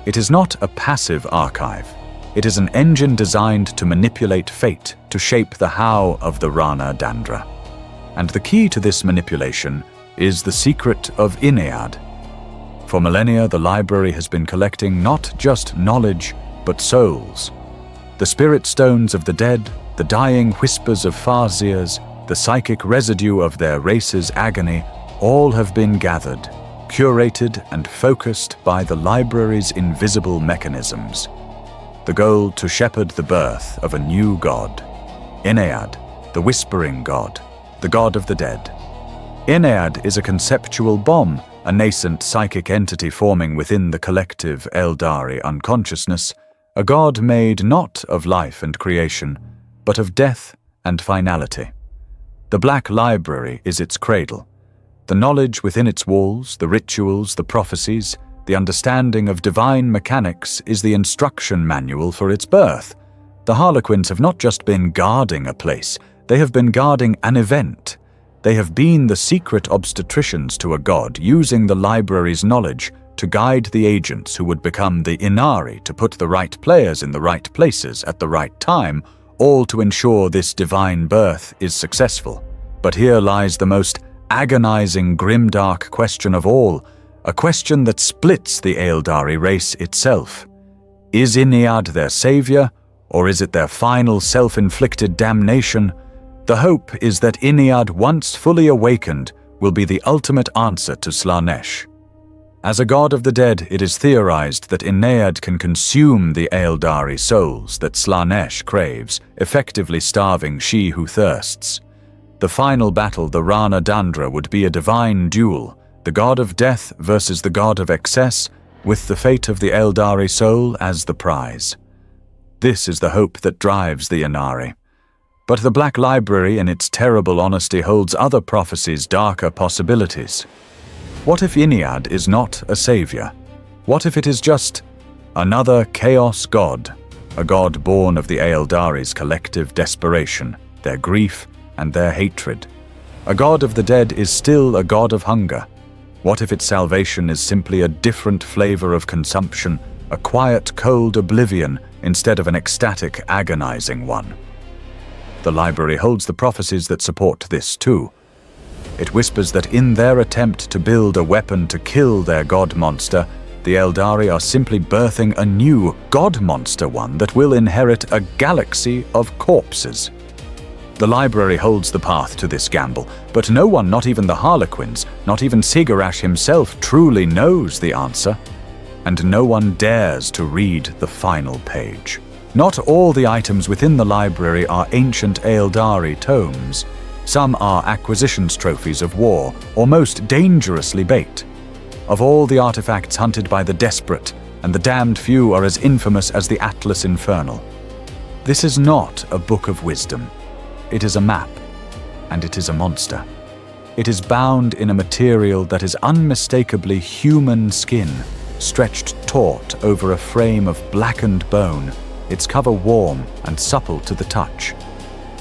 It is not a passive archive. It is an engine designed to manipulate fate, to shape the how of the Rana Dandra. And the key to this manipulation is the secret of Inead. For millennia, the library has been collecting not just knowledge, but souls. The spirit stones of the dead, the dying whispers of farseers, the psychic residue of their race's agony, all have been gathered, curated and focused by the library's invisible mechanisms. The goal to shepherd the birth of a new god, Inead, the whispering god, the god of the dead. Inead is a conceptual bomb, a nascent psychic entity forming within the collective Eldari unconsciousness, a god made not of life and creation, but of death and finality. The Black Library is its cradle. The knowledge within its walls, the rituals, the prophecies, the understanding of divine mechanics is the instruction manual for its birth. The Harlequins have not just been guarding a place, they have been guarding an event. They have been the secret obstetricians to a god, using the library's knowledge to guide the agents who would become the Inari, to put the right players in the right places at the right time, all to ensure this divine birth is successful. But here lies the most agonizing Grimdark question of all, a question that splits the Eldari race itself. Is Inead their savior, or is it their final self-inflicted damnation? The hope is that Inead, once fully awakened, will be the ultimate answer to Slaanesh. As a god of the dead, it is theorized that Inead can consume the Eldari souls that Slaanesh craves, effectively starving she who thirsts. The final battle, the Rana Dandra, would be a divine duel, the god of death versus the god of excess, with the fate of the Eldari soul as the prize. This is the hope that drives the Inari. But the Black Library, in its terrible honesty, holds other prophecies, darker possibilities. What if Inead is not a savior? What if it is just another chaos god, a god born of the Eldari's collective desperation, their grief, and their hatred? A god of the dead is still a god of hunger. What if its salvation is simply a different flavor of consumption, a quiet, cold oblivion instead of an ecstatic, agonizing one? The library holds the prophecies that support this too. It whispers that in their attempt to build a weapon to kill their god monster, the Eldari are simply birthing a new god monster, one that will inherit a galaxy of corpses. The library holds the path to this gamble, but no one, not even the Harlequins, not even Sigarash himself, truly knows the answer. And no one dares to read the final page. Not all the items within the library are ancient Eldari tomes. Some are acquisitions trophies of war, or most dangerously bait. Of all the artifacts hunted by the desperate, and the damned few are as infamous as the Atlas Infernal. This is not a book of wisdom. It is a map, and it is a monster. It is bound in a material that is unmistakably human skin, stretched taut over a frame of blackened bone, its cover warm and supple to the touch.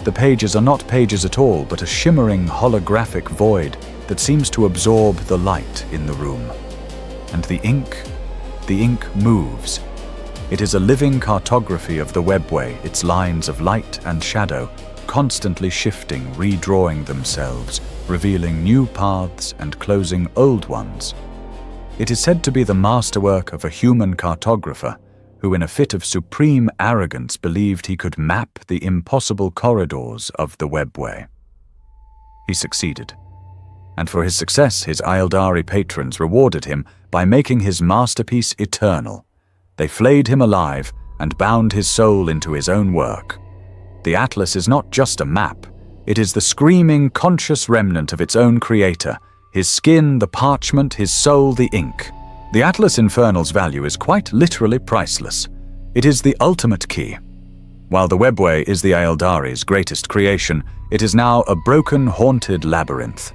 The pages are not pages at all, but a shimmering holographic void that seems to absorb the light in the room. And the ink moves. It is a living cartography of the webway, its lines of light and shadow, constantly shifting, redrawing themselves, revealing new paths and closing old ones. It is said to be the masterwork of a human cartographer who, in a fit of supreme arrogance, believed he could map the impossible corridors of the webway. He succeeded, and for his success his Eldari patrons rewarded him by making his masterpiece eternal. They flayed him alive and bound his soul into his own work. The Atlas is not just a map, it is the screaming, conscious remnant of its own creator, his skin the parchment, his soul the ink. The Atlas Infernal's value is quite literally priceless. It is the ultimate key. While the webway is the Eldari's greatest creation, it is now a broken, haunted labyrinth.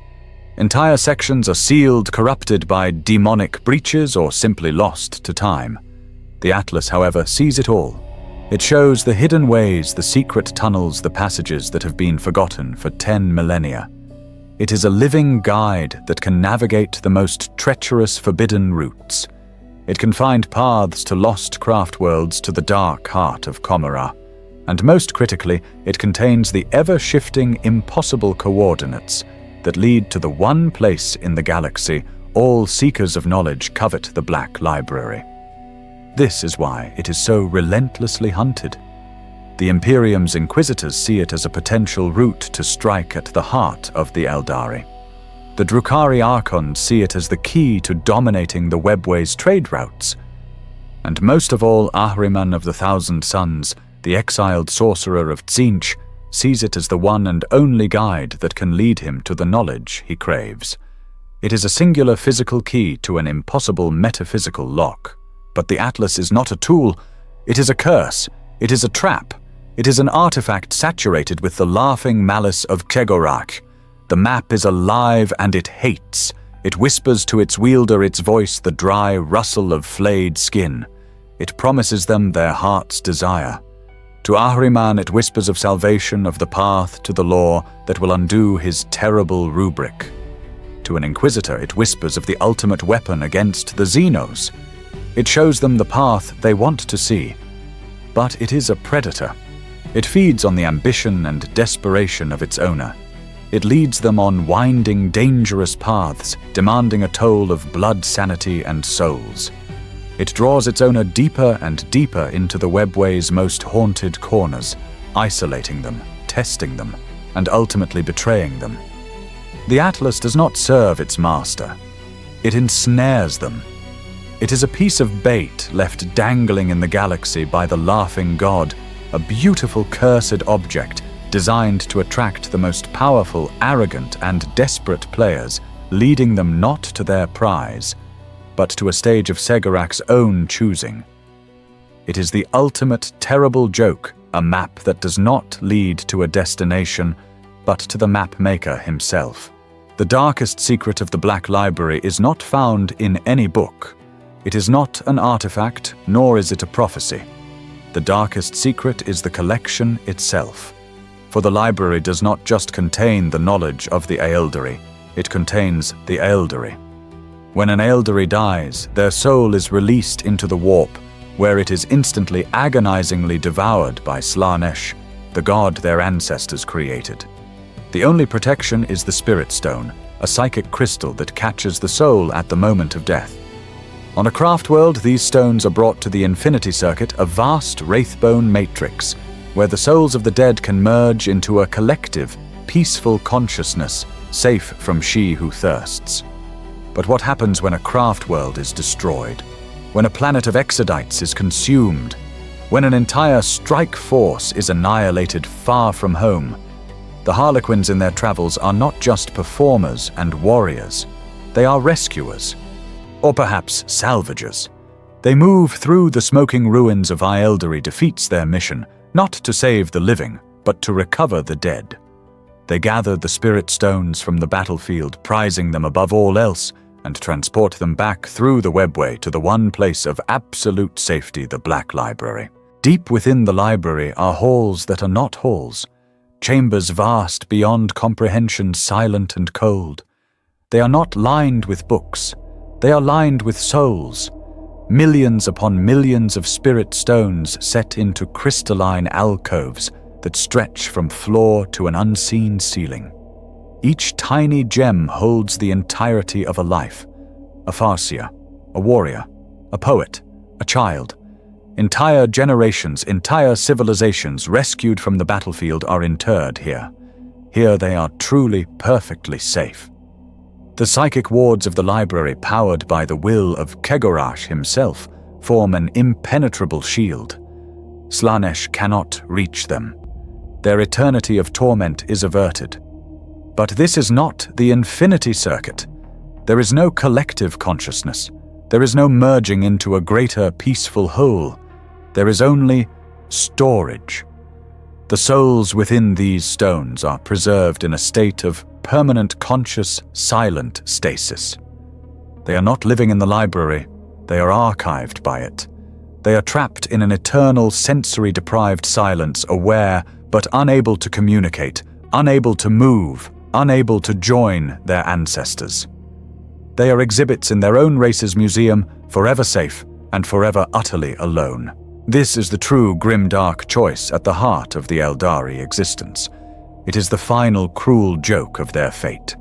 Entire sections are sealed, corrupted by demonic breaches, or simply lost to time. The Atlas, however, sees it all. It shows the hidden ways, the secret tunnels, the passages that have been forgotten for 10 millennia. It is a living guide that can navigate the most treacherous, forbidden routes. It can find paths to lost craft worlds, to the dark heart of Comera. And most critically, it contains the ever-shifting, impossible coordinates that lead to the one place in the galaxy all seekers of knowledge covet, the Black Library. This is why it is so relentlessly hunted. The Imperium's Inquisitors see it as a potential route to strike at the heart of the Eldari. The Drukhari Archons see it as the key to dominating the webway's trade routes. And most of all, Ahriman of the Thousand Suns, the exiled sorcerer of Tzeentch, sees it as the one and only guide that can lead him to the knowledge he craves. It is a singular physical key to an impossible metaphysical lock. But the Atlas is not a tool. It is a curse. It is a trap. It is an artifact saturated with the laughing malice of Kegorak. The map is alive and it hates. It whispers to its wielder its voice, the dry rustle of flayed skin. It promises them their heart's desire. To Ahriman it whispers of salvation, of the path to the law that will undo his terrible rubric. To an Inquisitor it whispers of the ultimate weapon against the Xenos. It shows them the path they want to see. But it is a predator. It feeds on the ambition and desperation of its owner. It leads them on winding, dangerous paths, demanding a toll of blood, sanity, and souls. It draws its owner deeper and deeper into the webway's most haunted corners, isolating them, testing them, and ultimately betraying them. The Atlas does not serve its master. It ensnares them. It is a piece of bait left dangling in the galaxy by the laughing god, a beautiful cursed object designed to attract the most powerful, arrogant, and desperate players, leading them not to their prize, but to a stage of Segorak's own choosing. It is the ultimate terrible joke, a map that does not lead to a destination, but to the map maker himself. The darkest secret of the Black Library is not found in any book. It is not an artifact, nor is it a prophecy. The darkest secret is the collection itself. For the library does not just contain the knowledge of the Eldari, it contains the Eldari. When an Eldari dies, their soul is released into the warp, where it is instantly agonizingly devoured by Slaanesh, the god their ancestors created. The only protection is the Spirit Stone, a psychic crystal that catches the soul at the moment of death. On a craft world, these stones are brought to the Infinity Circuit, a vast wraithbone matrix, where the souls of the dead can merge into a collective, peaceful consciousness, safe from she who thirsts. But what happens when a craft world is destroyed? When a planet of Exodites is consumed? When an entire strike force is annihilated far from home? The Harlequins in their travels are not just performers and warriors. They are rescuers. Or perhaps salvagers. They move through the smoking ruins of Eldari defeats their mission, not to save the living, but to recover the dead. They gather the Spirit Stones from the battlefield, prizing them above all else, and transport them back through the webway to the one place of absolute safety, the Black Library. Deep within the library are halls that are not halls, chambers vast beyond comprehension, silent and cold. They are not lined with books. They are lined with souls, millions upon millions of spirit stones set into crystalline alcoves that stretch from floor to an unseen ceiling. Each tiny gem holds the entirety of a life, a farseer, a warrior, a poet, a child. Entire generations, entire civilizations rescued from the battlefield are interred here. Here they are truly, perfectly safe. The psychic wards of the library, powered by the will of Kegorash himself, form an impenetrable shield. Slaanesh cannot reach them. Their eternity of torment is averted. But this is not the Infinity Circuit. There is no collective consciousness. There is no merging into a greater peaceful whole. There is only storage. The souls within these stones are preserved in a state of permanent conscious, silent stasis. They are not living in the library, they are archived by it. They are trapped in an eternal sensory-deprived silence, aware but unable to communicate, unable to move, unable to join their ancestors. They are exhibits in their own race's museum, forever safe and forever utterly alone. This is the true grimdark choice at the heart of the Eldari existence. It is the final cruel joke of their fate.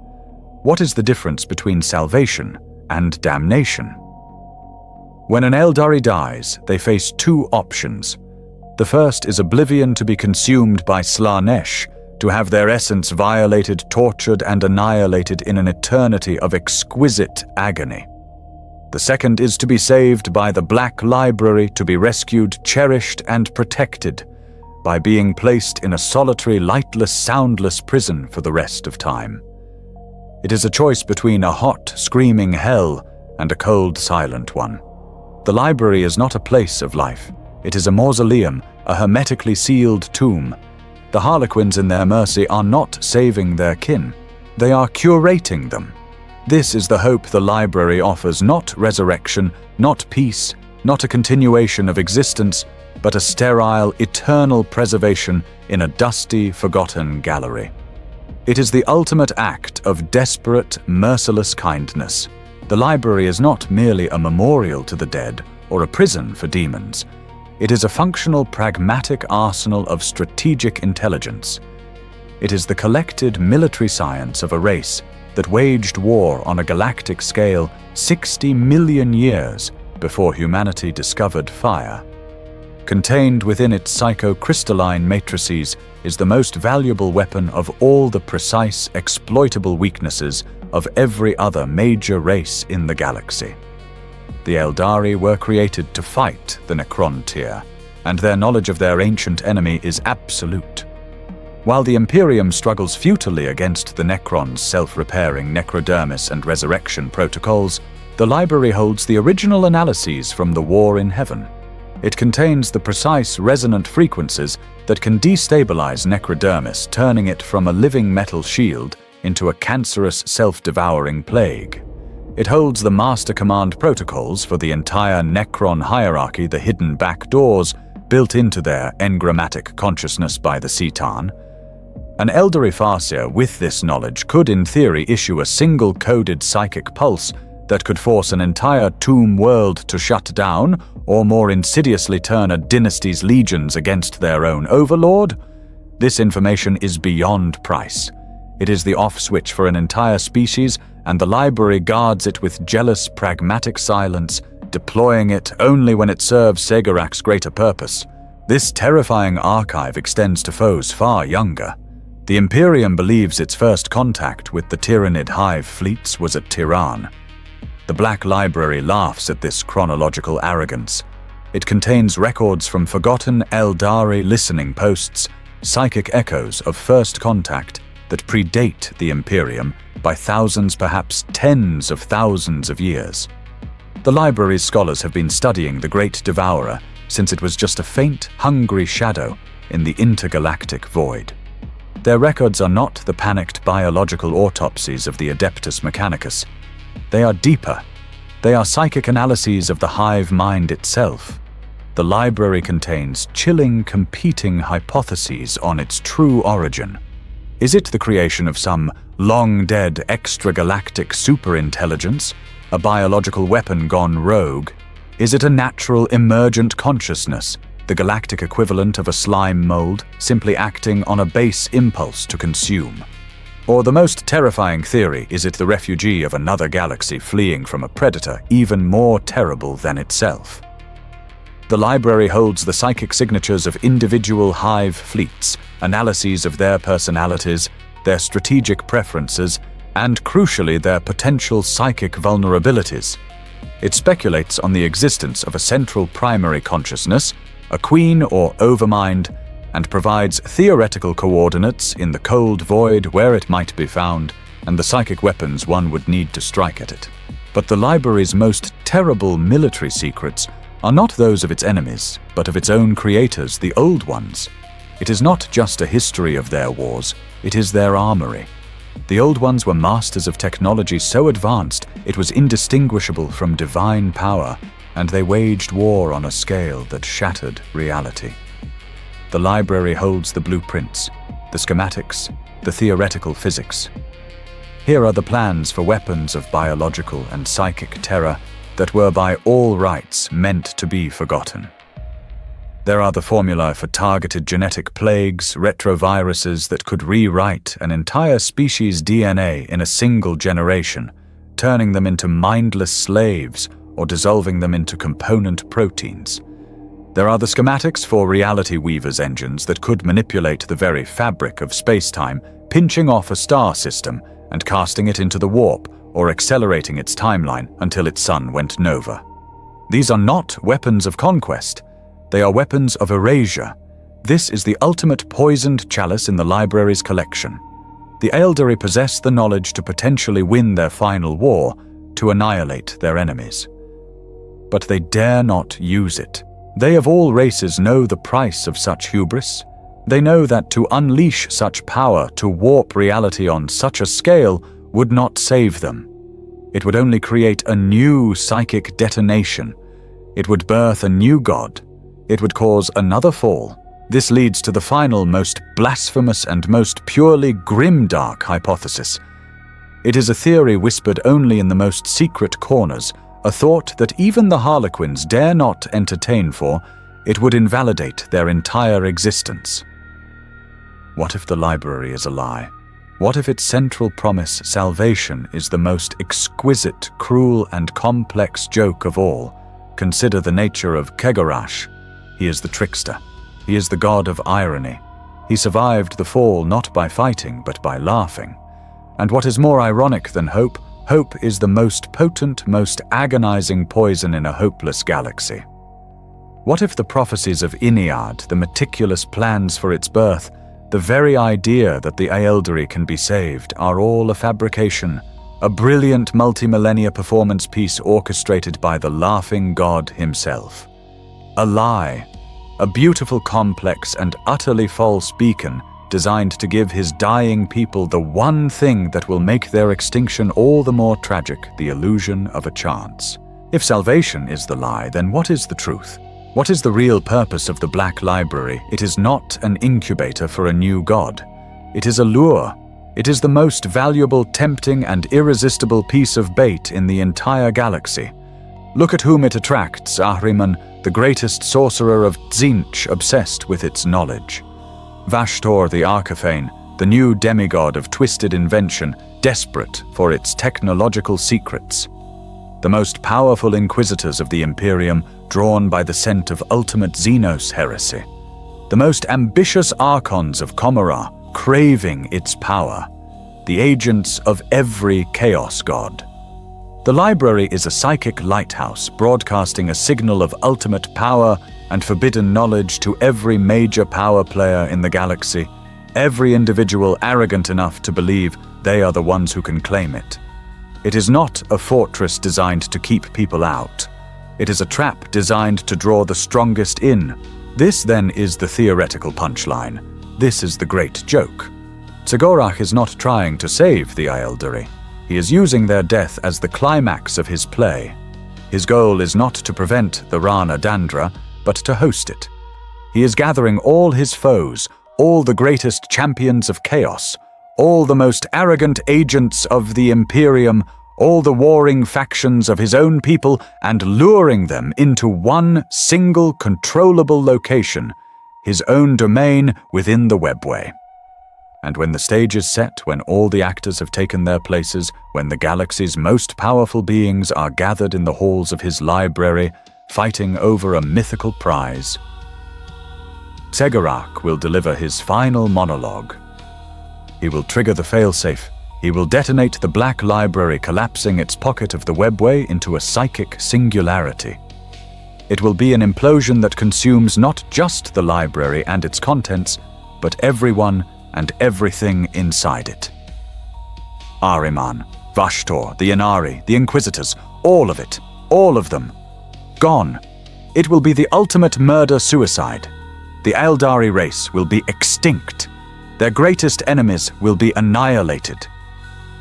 What is the difference between salvation and damnation? When an Eldari dies, they face two options. The first is oblivion, to be consumed by Slanesh, to have their essence violated, tortured, and annihilated in an eternity of exquisite agony. The second is to be saved by the Black Library, to be rescued, cherished, and protected, by being placed in a solitary, lightless, soundless prison for the rest of time. It is a choice between a hot, screaming hell and a cold, silent one. The library is not a place of life. It is a mausoleum, a hermetically sealed tomb. The Harlequins in their mercy are not saving their kin. They are curating them. This is the hope the library offers, not resurrection, not peace, not a continuation of existence, but a sterile, eternal preservation in a dusty, forgotten gallery. It is the ultimate act of desperate, merciless kindness. The library is not merely a memorial to the dead or a prison for demons. It is a functional, pragmatic arsenal of strategic intelligence. It is the collected military science of a race that waged war on a galactic scale 60 million years before humanity discovered fire. Contained within its psychocrystalline matrices is the most valuable weapon of all the precise, exploitable weaknesses of every other major race in the galaxy. The Eldari were created to fight the Necrontyr, and their knowledge of their ancient enemy is absolute. While the Imperium struggles futilely against the Necron's self-repairing necrodermis and resurrection protocols, the library holds the original analyses from the War in Heaven. It contains the precise resonant frequencies that can destabilize necrodermis, turning it from a living metal shield into a cancerous, self-devouring plague. It holds the master command protocols for the entire Necron hierarchy, the hidden back doors built into their engrammatic consciousness by the Citan. An Eldari Farseer with this knowledge could, in theory, issue a single coded psychic pulse that could force an entire tomb world to shut down, or more insidiously turn a dynasty's legions against their own overlord. This information is beyond price. It is the off switch for an entire species, and the library guards it with jealous, pragmatic silence, deploying it only when it serves Segarak's greater purpose. This terrifying archive extends to foes far younger. The Imperium believes its first contact with the Tyrannid hive fleets was at Tiran. The Black Library laughs at this chronological arrogance. It contains records from forgotten Eldari listening posts, psychic echoes of first contact that predate the Imperium by thousands, perhaps tens of thousands of years. The library's scholars have been studying the Great Devourer since it was just a faint, hungry shadow in the intergalactic void. Their records are not the panicked biological autopsies of the Adeptus Mechanicus. They are deeper. They are psychic analyses of the hive mind itself. The library contains chilling, competing hypotheses on its true origin. Is it the creation of some long-dead extragalactic superintelligence, a biological weapon gone rogue? Is it a natural emergent consciousness, the galactic equivalent of a slime mold, simply acting on a base impulse to consume? Or the most terrifying theory, is it the refugee of another galaxy fleeing from a predator even more terrible than itself? The library holds the psychic signatures of individual hive fleets, analyses of their personalities, their strategic preferences, and crucially their potential psychic vulnerabilities. It speculates on the existence of a central primary consciousness, a queen or overmind, and provides theoretical coordinates in the cold void where it might be found, and the psychic weapons one would need to strike at it. But the library's most terrible military secrets are not those of its enemies, but of its own creators, the Old Ones. It is not just a history of their wars, it is their armory. The Old Ones were masters of technology so advanced it was indistinguishable from divine power, and they waged war on a scale that shattered reality. The library holds the blueprints, the schematics, the theoretical physics. Here are the plans for weapons of biological and psychic terror that were by all rights meant to be forgotten. There are the formulae for targeted genetic plagues, retroviruses that could rewrite an entire species' DNA in a single generation, turning them into mindless slaves or dissolving them into component proteins. There are the schematics for reality weavers' engines that could manipulate the very fabric of space-time, pinching off a star system and casting it into the warp or accelerating its timeline until its sun went nova. These are not weapons of conquest. They are weapons of erasure. This is the ultimate poisoned chalice in the library's collection. The Eldari possess the knowledge to potentially win their final war, to annihilate their enemies. But they dare not use it. They of all races know the price of such hubris. They know that to unleash such power, to warp reality on such a scale, would not save them. It would only create a new psychic detonation. It would birth a new god. It would cause another fall. This leads to the final, most blasphemous and most purely Grimdark hypothesis. It is a theory whispered only in the most secret corners, a thought that even the Harlequins dare not entertain, for it would invalidate their entire existence. What if the library is a lie? What if its central promise, salvation, is the most exquisite, cruel, and complex joke of all? Consider the nature of Kegarash. He is the trickster. He is the god of irony. He survived the fall not by fighting, but by laughing. And what is more ironic than hope? Hope is the most potent, most agonizing poison in a hopeless galaxy. What if the prophecies of Iniad, the meticulous plans for its birth, the very idea that the Eldari can be saved, are all a fabrication, a brilliant multi-millennia performance piece orchestrated by the laughing god himself? A lie, a beautiful, complex, and utterly false beacon designed to give his dying people the one thing that will make their extinction all the more tragic, the illusion of a chance. If salvation is the lie, then what is the truth? What is the real purpose of the Black Library? It is not an incubator for a new god. It is a lure. It is the most valuable, tempting, and irresistible piece of bait in the entire galaxy. Look at whom it attracts, Ahriman, the greatest sorcerer of Tzeentch, obsessed with its knowledge. Vashtor the Arcaphane, the new demigod of twisted invention, desperate for its technological secrets. The most powerful inquisitors of the Imperium, drawn by the scent of ultimate Xenos heresy. The most ambitious archons of Comora, craving its power. The agents of every chaos god. The library is a psychic lighthouse, broadcasting a signal of ultimate power and forbidden knowledge to every major power player in the galaxy, every individual arrogant enough to believe they are the ones who can claim it. It is not a fortress designed to keep people out. It is a trap designed to draw the strongest in. This, then, is the theoretical punchline. This is the great joke. Tsagorak is not trying to save the Eldari. He is using their death as the climax of his play. His goal is not to prevent the Rana Dandra, but to host it. He is gathering all his foes, all the greatest champions of chaos, all the most arrogant agents of the Imperium, all the warring factions of his own people, and luring them into one single controllable location, his own domain within the webway. And when the stage is set, when all the actors have taken their places, when the galaxy's most powerful beings are gathered in the halls of his library, fighting over a mythical prize, Tsagorak will deliver his final monologue. He will trigger the failsafe. He will detonate the Black Library, collapsing its pocket of the webway into a psychic singularity. It will be an implosion that consumes not just the library and its contents, but everyone and everything inside it. Ahriman, Vashtor, the Inari, the Inquisitors, all of it, all of them. Gone. It will be the ultimate murder-suicide. The Eldari race will be extinct. Their greatest enemies will be annihilated.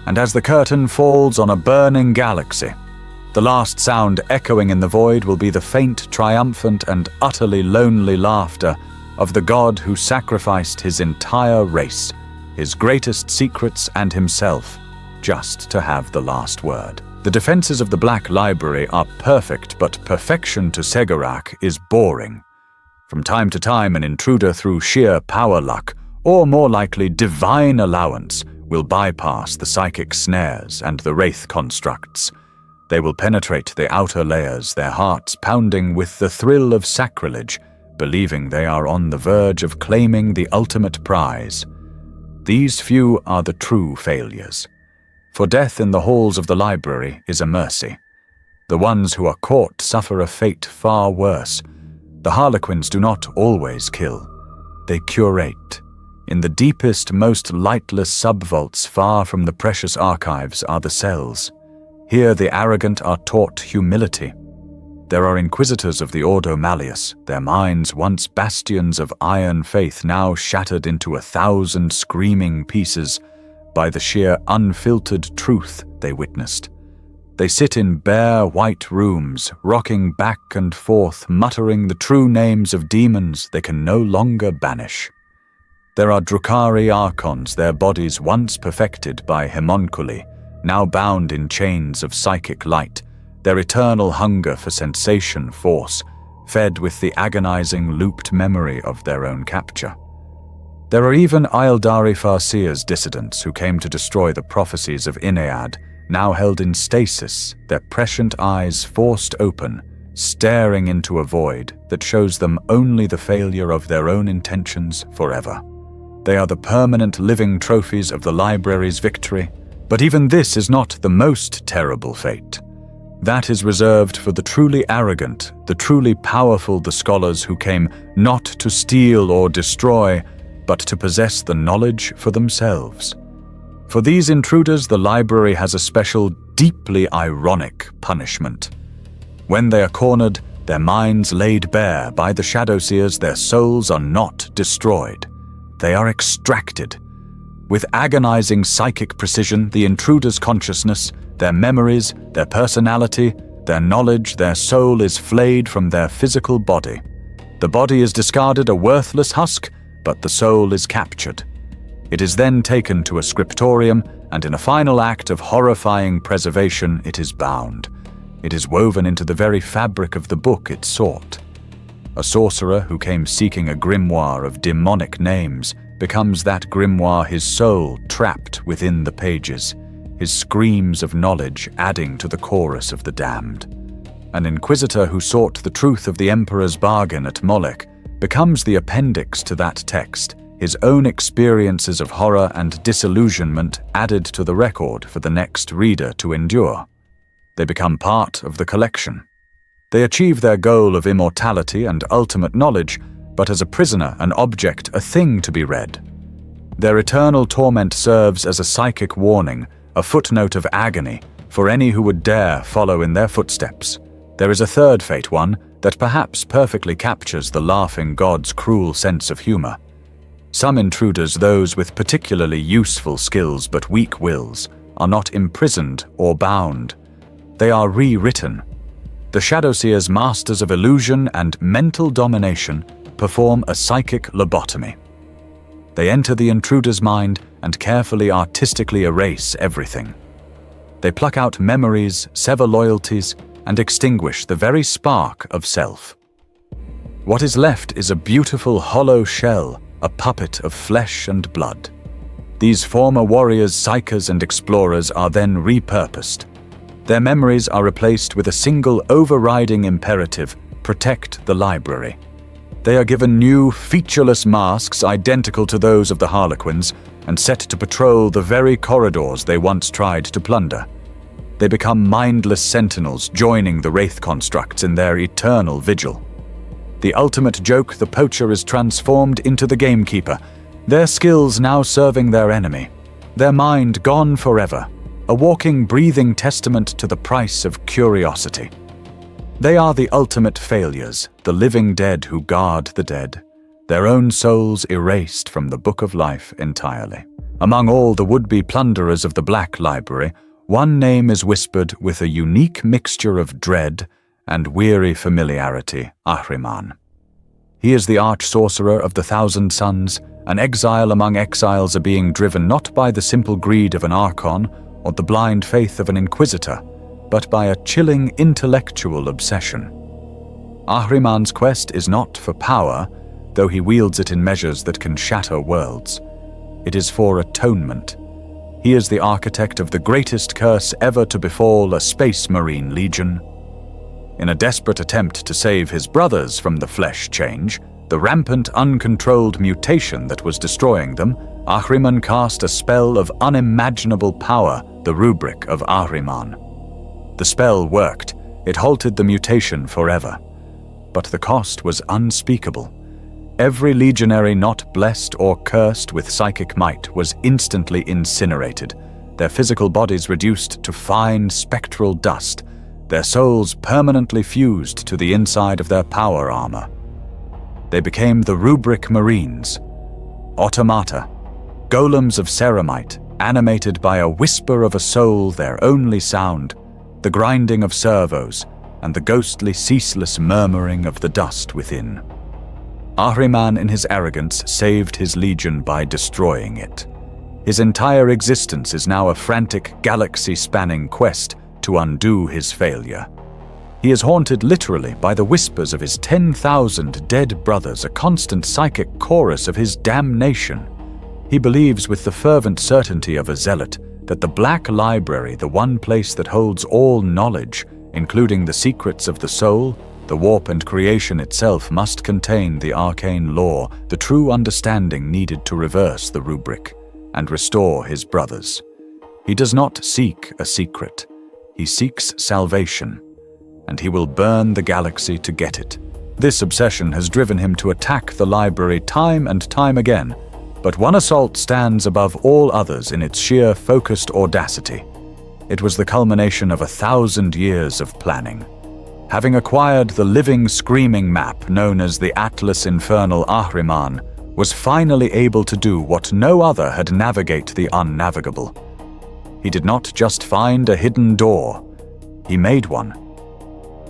And as the curtain falls on a burning galaxy, the last sound echoing in the void will be the faint, triumphant, and utterly lonely laughter of the god who sacrificed his entire race, his greatest secrets and himself, just to have the last word. The defenses of the Black Library are perfect, but perfection to Segarak is boring. From time to time, an intruder through sheer power luck, or more likely divine allowance, will bypass the psychic snares and the wraith constructs. They will penetrate the outer layers, their hearts pounding with the thrill of sacrilege, believing they are on the verge of claiming the ultimate prize. These few are the true failures. For death in the halls of the library is a mercy. The ones who are caught suffer a fate far worse. The Harlequins do not always kill. They curate. In the deepest, most lightless subvaults far from the precious archives are the cells. Here the arrogant are taught humility. There are inquisitors of the Ordo Malleus, their minds once bastions of iron faith now shattered into 1,000 screaming pieces by the sheer unfiltered truth they witnessed. They sit in bare white rooms, rocking back and forth, muttering the true names of demons they can no longer banish. There are Drukhari Archons, their bodies once perfected by homunculi, now bound in chains of psychic light, their eternal hunger for sensation force, fed with the agonizing looped memory of their own capture. There are even Eldari Farseer's dissidents who came to destroy the prophecies of Inead, now held in stasis, their prescient eyes forced open, staring into a void that shows them only the failure of their own intentions forever. They are the permanent living trophies of the library's victory, but even this is not the most terrible fate. That is reserved for the truly arrogant, the truly powerful, the scholars who came not to steal or destroy, but to possess the knowledge for themselves. For these intruders, the library has a special, deeply ironic punishment. When they are cornered, their minds laid bare by the Shadowseers, their souls are not destroyed. They are extracted. With agonizing psychic precision, the intruder's consciousness, their memories, their personality, their knowledge, their soul is flayed from their physical body. The body is discarded, a worthless husk, but the soul is captured. It is then taken to a scriptorium, and in a final act of horrifying preservation, it is bound. It is woven into the very fabric of the book it sought. A sorcerer who came seeking a grimoire of demonic names becomes that grimoire, his soul trapped within the pages, his screams of knowledge adding to the chorus of the damned. An inquisitor who sought the truth of the emperor's bargain at Molech becomes the appendix to that text, his own experiences of horror and disillusionment added to the record for the next reader to endure. They become part of the collection. They achieve their goal of immortality and ultimate knowledge, but as a prisoner, an object, a thing to be read. Their eternal torment serves as a psychic warning, a footnote of agony, for any who would dare follow in their footsteps. There is a third fate, one that perhaps perfectly captures the laughing god's cruel sense of humor. Some intruders, those with particularly useful skills but weak wills, are not imprisoned or bound. They are rewritten. The Shadowseers, masters of illusion and mental domination, perform a psychic lobotomy. They enter the intruder's mind and carefully artistically erase everything. They pluck out memories, sever loyalties, and extinguish the very spark of self. What is left is a beautiful hollow shell, a puppet of flesh and blood. These former warriors, psychers, and explorers are then repurposed. Their memories are replaced with a single overriding imperative: protect the library. They are given new, featureless masks identical to those of the Harlequins and set to patrol the very corridors they once tried to plunder. They become mindless sentinels, joining the wraith constructs in their eternal vigil. The ultimate joke, the poacher is transformed into the gamekeeper, their skills now serving their enemy, their mind gone forever, a walking, breathing testament to the price of curiosity. They are the ultimate failures, the living dead who guard the dead, their own souls erased from the Book of Life entirely. Among all the would-be plunderers of the Black Library, one name is whispered with a unique mixture of dread and weary familiarity: Ahriman. He is the arch-sorcerer of the Thousand Suns, an exile among exiles, a being driven not by the simple greed of an archon or the blind faith of an inquisitor, but by a chilling intellectual obsession. Ahriman's quest is not for power, though he wields it in measures that can shatter worlds. It is for atonement. He is the architect of the greatest curse ever to befall a Space Marine Legion. In a desperate attempt to save his brothers from the flesh change, the rampant, uncontrolled mutation that was destroying them, Ahriman cast a spell of unimaginable power, the Rubric of Ahriman. The spell worked. It halted the mutation forever. But the cost was unspeakable. Every legionary not blessed or cursed with psychic might was instantly incinerated, their physical bodies reduced to fine spectral dust, their souls permanently fused to the inside of their power armor. They became the Rubric Marines, automata, golems of ceramite, animated by a whisper of a soul, their only sound, the grinding of servos, and the ghostly, ceaseless murmuring of the dust within. Ahriman, in his arrogance, saved his legion by destroying it. His entire existence is now a frantic, galaxy-spanning quest to undo his failure. He is haunted literally by the whispers of his 10,000 dead brothers, a constant psychic chorus of his damnation. He believes with the fervent certainty of a zealot that the Black Library, the one place that holds all knowledge, including the secrets of the soul, the warp and creation itself, must contain the arcane lore, the true understanding needed to reverse the rubric and restore his brothers. He does not seek a secret. He seeks salvation, and he will burn the galaxy to get it. This obsession has driven him to attack the library time and time again, but one assault stands above all others in its sheer focused audacity. It was the culmination of 1,000 years of planning. Having acquired the living, screaming map known as the Atlas Infernal, Ahriman was finally able to do what no other had: navigate the unnavigable. He did not just find a hidden door, he made one.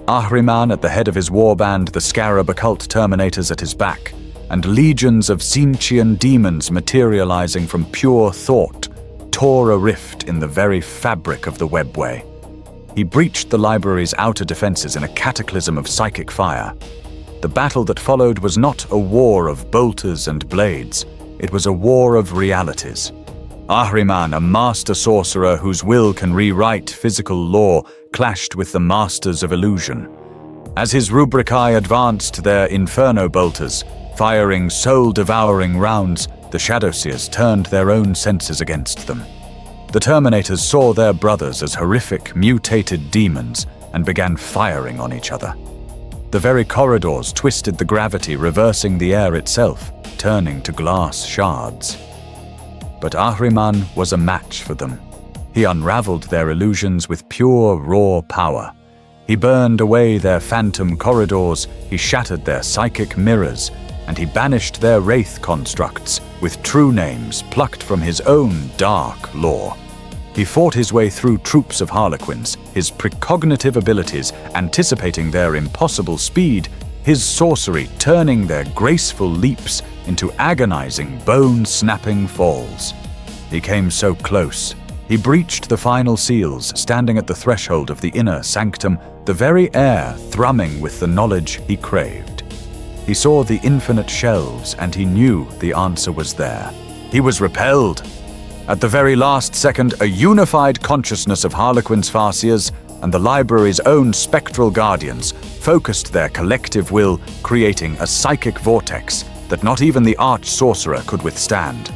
Ahriman, at the head of his warband, the Scarab occult terminators at his back, and legions of Tzeentchian demons materializing from pure thought, tore a rift in the very fabric of the webway. He breached the library's outer defenses in a cataclysm of psychic fire. The battle that followed was not a war of bolters and blades, it was a war of realities. Ahriman, a master sorcerer whose will can rewrite physical law, clashed with the masters of illusion. As his rubricae advanced their inferno bolters, firing soul-devouring rounds, the Shadowseers turned their own senses against them. The Terminators saw their brothers as horrific, mutated demons and began firing on each other. The very corridors twisted the gravity, reversing the air itself, turning to glass shards. But Ahriman was a match for them. He unraveled their illusions with pure, raw power. He burned away their phantom corridors, he shattered their psychic mirrors, and he banished their wraith constructs with true names plucked from his own dark lore. He fought his way through troops of harlequins, his precognitive abilities anticipating their impossible speed, his sorcery turning their graceful leaps into agonizing, bone-snapping falls. He came so close. He breached the final seals, standing at the threshold of the inner sanctum, the very air thrumming with the knowledge he craved. He saw the infinite shelves, and he knew the answer was there. He was repelled. At the very last second, a unified consciousness of Harlequin's Farseers and the library's own spectral guardians focused their collective will, creating a psychic vortex that not even the arch-sorcerer could withstand.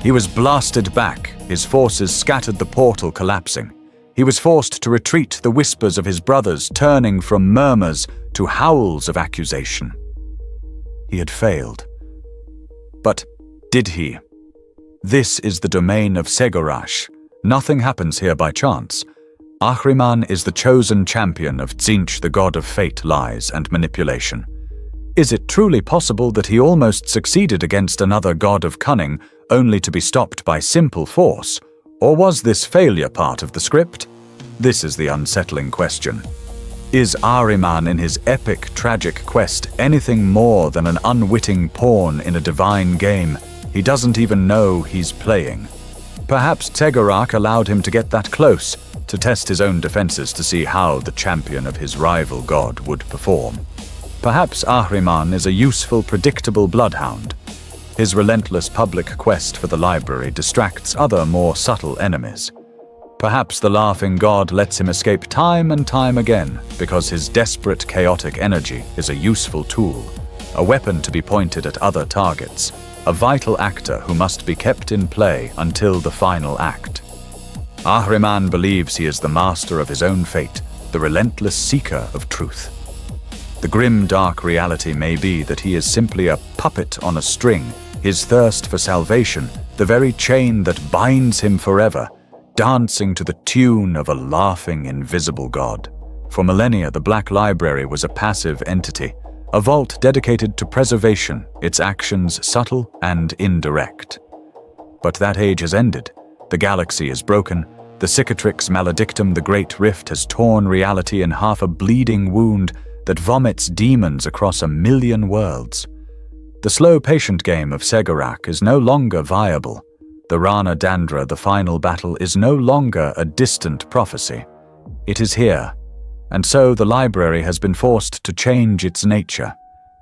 He was blasted back, his forces scattered, the portal collapsing. He was forced to retreat, the whispers of his brothers turning from murmurs to howls of accusation. He had failed. But did he? This is the domain of Segorash, Nothing happens here by chance. Ahriman is the chosen champion of Tzeentch, the god of fate, lies, and manipulation. Is it truly possible that he almost succeeded against another god of cunning, only to be stopped by simple force? Or was this failure part of the script? This is the unsettling question. Is Ahriman in his epic, tragic quest anything more than an unwitting pawn in a divine game he doesn't even know he's playing? Perhaps Tegarak allowed him to get that close, to test his own defenses to see how the champion of his rival god would perform. Perhaps Ahriman is a useful, predictable bloodhound. His relentless public quest for the library distracts other, more subtle enemies. Perhaps the laughing god lets him escape time and time again because his desperate, chaotic energy is a useful tool, a weapon to be pointed at other targets, a vital actor who must be kept in play until the final act. Ahriman believes he is the master of his own fate, the relentless seeker of truth. The grim, dark reality may be that he is simply a puppet on a string, his thirst for salvation, the very chain that binds him forever, dancing to the tune of a laughing, invisible god. For millennia, the Black Library was a passive entity, a vault dedicated to preservation, its actions subtle and indirect. But that age has ended. The galaxy is broken. The cicatrix maledictum, the great rift, has torn reality in half, a bleeding wound that vomits demons across 1,000,000 worlds. The slow, patient game of Tegarak is no longer viable. The Rana Dandra, the final battle, is no longer a distant prophecy. It is here. And so the library has been forced to change its nature.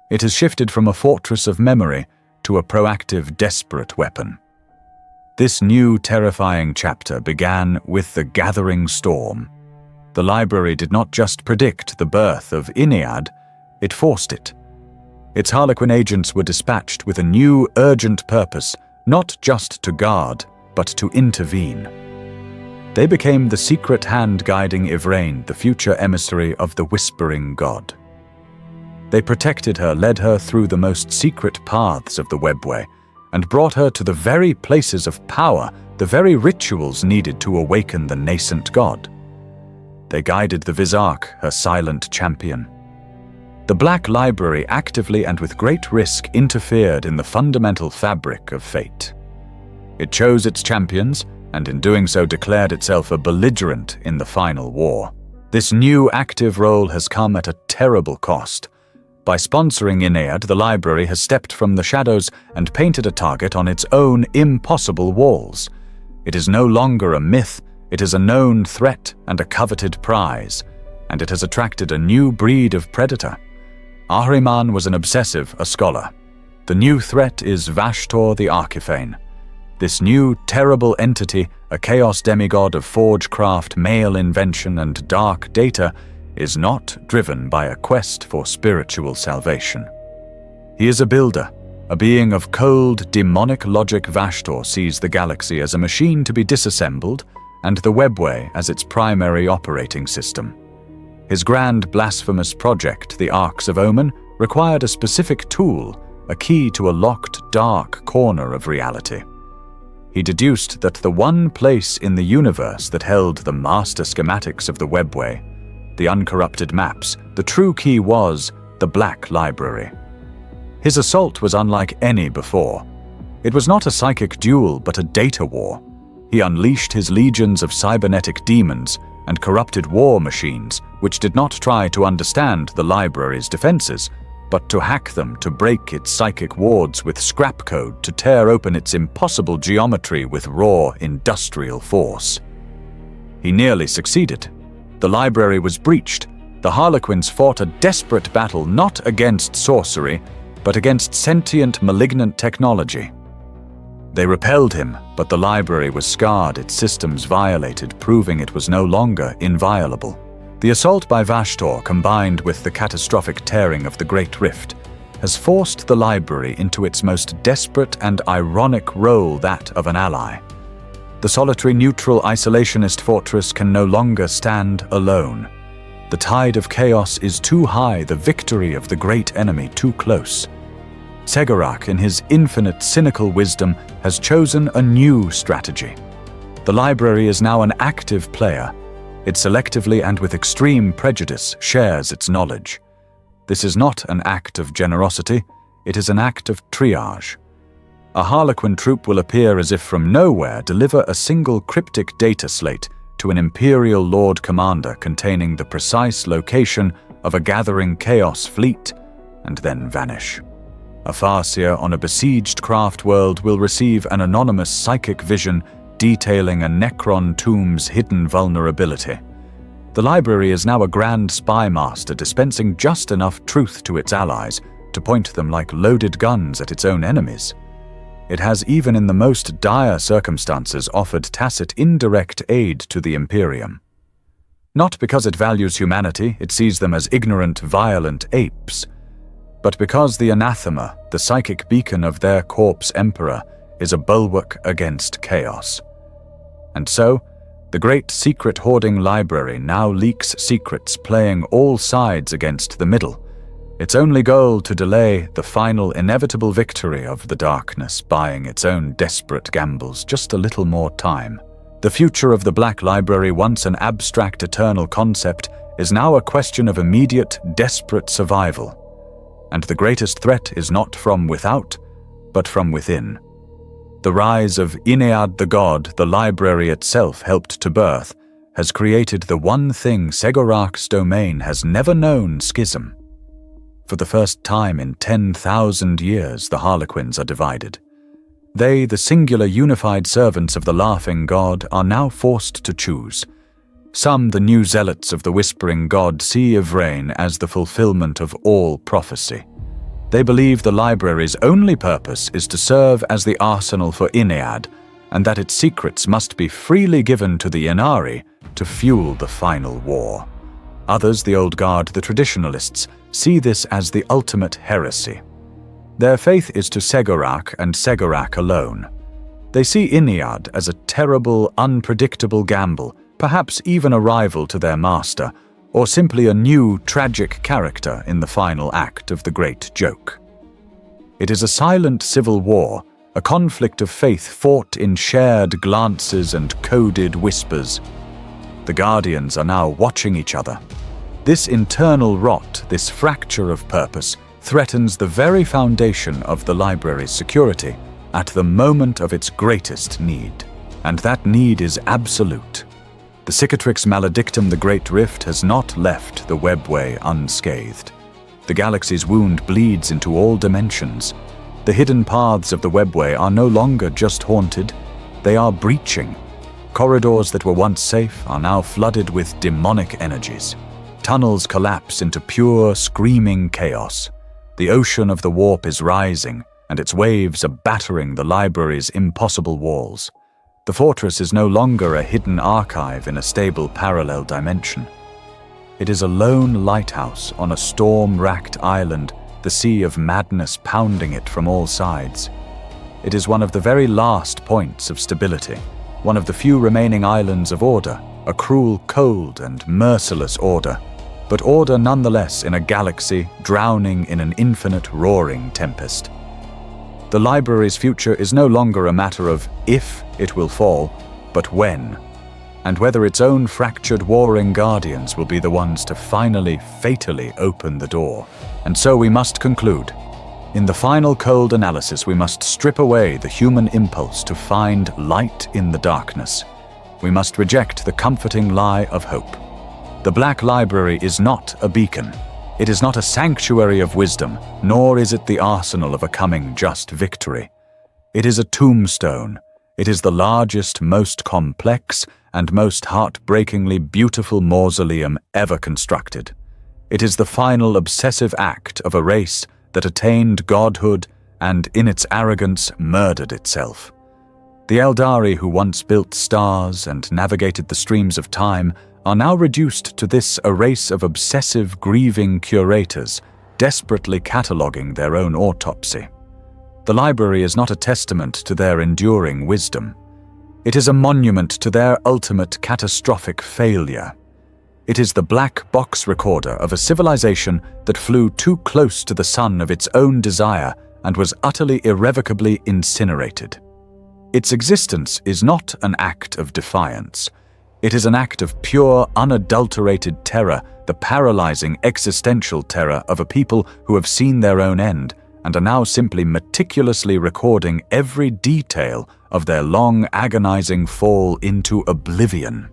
It has shifted from a fortress of memory to a proactive, desperate weapon. This new, terrifying chapter began with the gathering storm. The library did not just predict the birth of Inead, it forced it. Its Harlequin agents were dispatched with a new, urgent purpose, not just to guard, but to intervene. They became the secret hand guiding Ivrain, the future emissary of the Whispering God. They protected her, led her through the most secret paths of the webway, and brought her to the very places of power, the very rituals needed to awaken the nascent god. They guided the Vizark, her silent champion. The Black Library actively and with great risk interfered in the fundamental fabric of fate. It chose its champions, and in doing so declared itself a belligerent in the final war. This new active role has come at a terrible cost. By sponsoring Inead, the library has stepped from the shadows and painted a target on its own impossible walls. It is no longer a myth, it is a known threat and a coveted prize, and it has attracted a new breed of predator. Ahriman was an obsessive, a scholar. The new threat is Vashtor the Archiphane. This new, terrible entity, a chaos demigod of forgecraft, male invention, and dark data, is not driven by a quest for spiritual salvation. He is a builder, a being of cold, demonic logic. Vashtor sees the galaxy as a machine to be disassembled, and the webway as its primary operating system. His grand, blasphemous project, the Arcs of Omen, required a specific tool, a key to a locked, dark corner of reality. He deduced that the one place in the universe that held the master schematics of the webway, the uncorrupted maps, the true key was the Black Library. His assault was unlike any before. It was not a psychic duel, but a data war. He unleashed his legions of cybernetic demons and corrupted war machines, which did not try to understand the library's defenses, but to hack them, to break its psychic wards with scrap code, to tear open its impossible geometry with raw industrial force. He nearly succeeded. The library was breached. The Harlequins fought a desperate battle not against sorcery, but against sentient, malignant technology. They repelled him, but the library was scarred, its systems violated, proving it was no longer inviolable. The assault by Vashtor, combined with the catastrophic tearing of the Great Rift, has forced the library into its most desperate and ironic role, that of an ally. The solitary, neutral, isolationist fortress can no longer stand alone. The tide of chaos is too high, the victory of the great enemy too close. Tegarak, in his infinite cynical wisdom, has chosen a new strategy. The library is now an active player. It selectively and with extreme prejudice shares its knowledge. This is not an act of generosity, it is an act of triage. A Harlequin troop will appear as if from nowhere deliver a single cryptic data slate to an Imperial Lord Commander containing the precise location of a gathering chaos fleet, and then vanish. A Farseer on a besieged craft world will receive an anonymous psychic vision detailing a Necron tomb's hidden vulnerability. The library is now a grand spy master dispensing just enough truth to its allies to point them like loaded guns at its own enemies. It has even in the most dire circumstances offered tacit indirect aid to the Imperium. Not because it values humanity, it sees them as ignorant, violent apes, but because the anathema, the psychic beacon of their corpse emperor, is a bulwark against chaos. And so, the great secret hoarding library now leaks secrets playing all sides against the middle, its only goal to delay the final inevitable victory of the darkness, buying its own desperate gambles just a little more time. The future of the Black Library, once an abstract eternal concept, is now a question of immediate, desperate survival. And the greatest threat is not from without, but from within. The rise of Inead the god the library itself helped to birth has created the one thing Segorak's domain has never known: schism. For the first time in 10,000 years, the Harlequins are divided. They, the singular unified servants of the laughing god, are now forced to choose. Some, the new zealots of the whispering god, see Ivrain as the fulfillment of all prophecy. They believe the library's only purpose is to serve as the arsenal for Inead, and that its secrets must be freely given to the Inari to fuel the final war. Others, the old guard, the traditionalists, see this as the ultimate heresy. Their faith is to Segorak and Segorak alone. They see Inead as a terrible, unpredictable gamble, perhaps even a rival to their master, or simply a new, tragic character in the final act of the great joke. It is a silent civil war, a conflict of faith fought in shared glances and coded whispers. The Guardians are now watching each other. This internal rot, this fracture of purpose, threatens the very foundation of the library's security at the moment of its greatest need. And that need is absolute. The Cicatrix Maledictum, the Great Rift, has not left the webway unscathed. The galaxy's wound bleeds into all dimensions. The hidden paths of the webway are no longer just haunted, they are breaching. Corridors that were once safe are now flooded with demonic energies. Tunnels collapse into pure, screaming chaos. The ocean of the warp is rising, and its waves are battering the library's impossible walls. The fortress is no longer a hidden archive in a stable parallel dimension. It is a lone lighthouse on a storm-racked island, the sea of madness pounding it from all sides. It is one of the very last points of stability, one of the few remaining islands of order, a cruel, cold, and merciless order, but order nonetheless in a galaxy drowning in an infinite roaring tempest. The library's future is no longer a matter of if it will fall, but when, and whether its own fractured warring guardians will be the ones to finally, fatally open the door. And so we must conclude. In the final cold analysis, we must strip away the human impulse to find light in the darkness. We must reject the comforting lie of hope. The Black Library is not a beacon. It is not a sanctuary of wisdom, nor is it the arsenal of a coming just victory. It is a tombstone. It is the largest, most complex, and most heartbreakingly beautiful mausoleum ever constructed. It is the final obsessive act of a race that attained godhood and, in its arrogance, murdered itself. The Eldari who once built stars and navigated the streams of time are now reduced to this, a race of obsessive, grieving curators, desperately cataloguing their own autopsy. The library is not a testament to their enduring wisdom. It is a monument to their ultimate catastrophic failure. It is the black box recorder of a civilization that flew too close to the sun of its own desire and was utterly irrevocably incinerated. Its existence is not an act of defiance. It is an act of pure, unadulterated terror, the paralyzing existential terror of a people who have seen their own end and are now simply meticulously recording every detail of their long, agonizing fall into oblivion.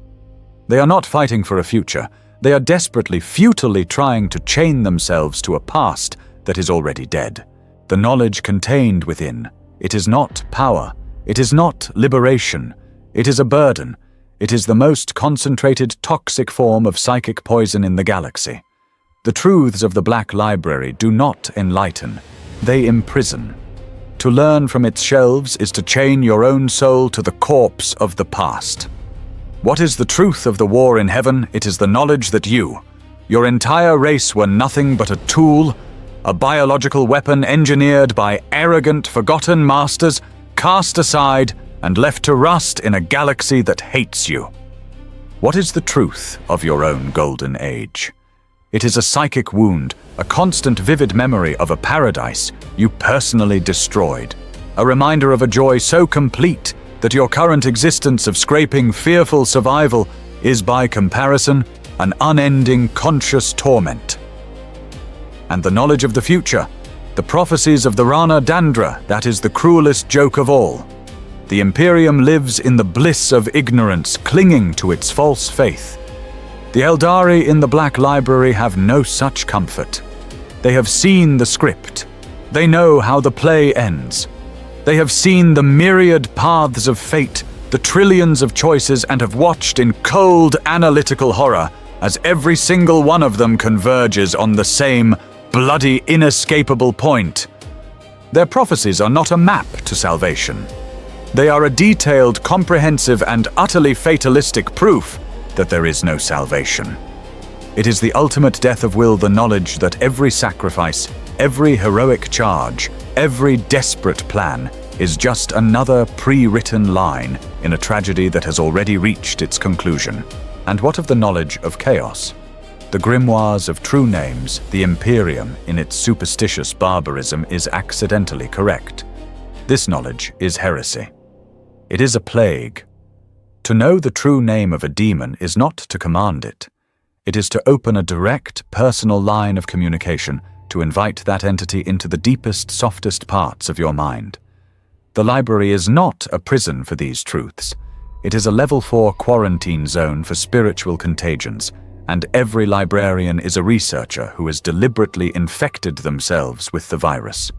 They are not fighting for a future. They are desperately, futilely trying to chain themselves to a past that is already dead. The knowledge contained within, it is not power. It is not liberation. It is a burden. It is the most concentrated, toxic form of psychic poison in the galaxy. The truths of the Black Library do not enlighten. They imprison. To learn from its shelves is to chain your own soul to the corpse of the past. What is the truth of the war in heaven? It is the knowledge that you, your entire race, were nothing but a tool, a biological weapon engineered by arrogant, forgotten masters, cast aside and left to rust in a galaxy that hates you. What is the truth of your own golden age? It is a psychic wound, a constant vivid memory of a paradise you personally destroyed, a reminder of a joy so complete that your current existence of scraping, fearful survival is by comparison an unending conscious torment. And the knowledge of the future, the prophecies of the Rana Dandra, that is the cruelest joke of all. The Imperium lives in the bliss of ignorance, clinging to its false faith. The Eldari in the Black Library have no such comfort. They have seen the script. They know how the play ends. They have seen the myriad paths of fate, the trillions of choices, and have watched in cold, analytical horror as every single one of them converges on the same bloody, inescapable point. Their prophecies are not a map to salvation. They are a detailed, comprehensive, and utterly fatalistic proof that there is no salvation. It is the ultimate death of will, the knowledge that every sacrifice, every heroic charge, every desperate plan is just another pre-written line in a tragedy that has already reached its conclusion. And what of the knowledge of chaos? The grimoires of true names, the Imperium, in its superstitious barbarism, is accidentally correct. This knowledge is heresy. It is a plague. To know the true name of a demon is not to command it. It is to open a direct, personal line of communication to invite that entity into the deepest, softest parts of your mind. The library is not a prison for these truths. It is a level 4 quarantine zone for spiritual contagions, and every librarian is a researcher who has deliberately infected themselves with the virus.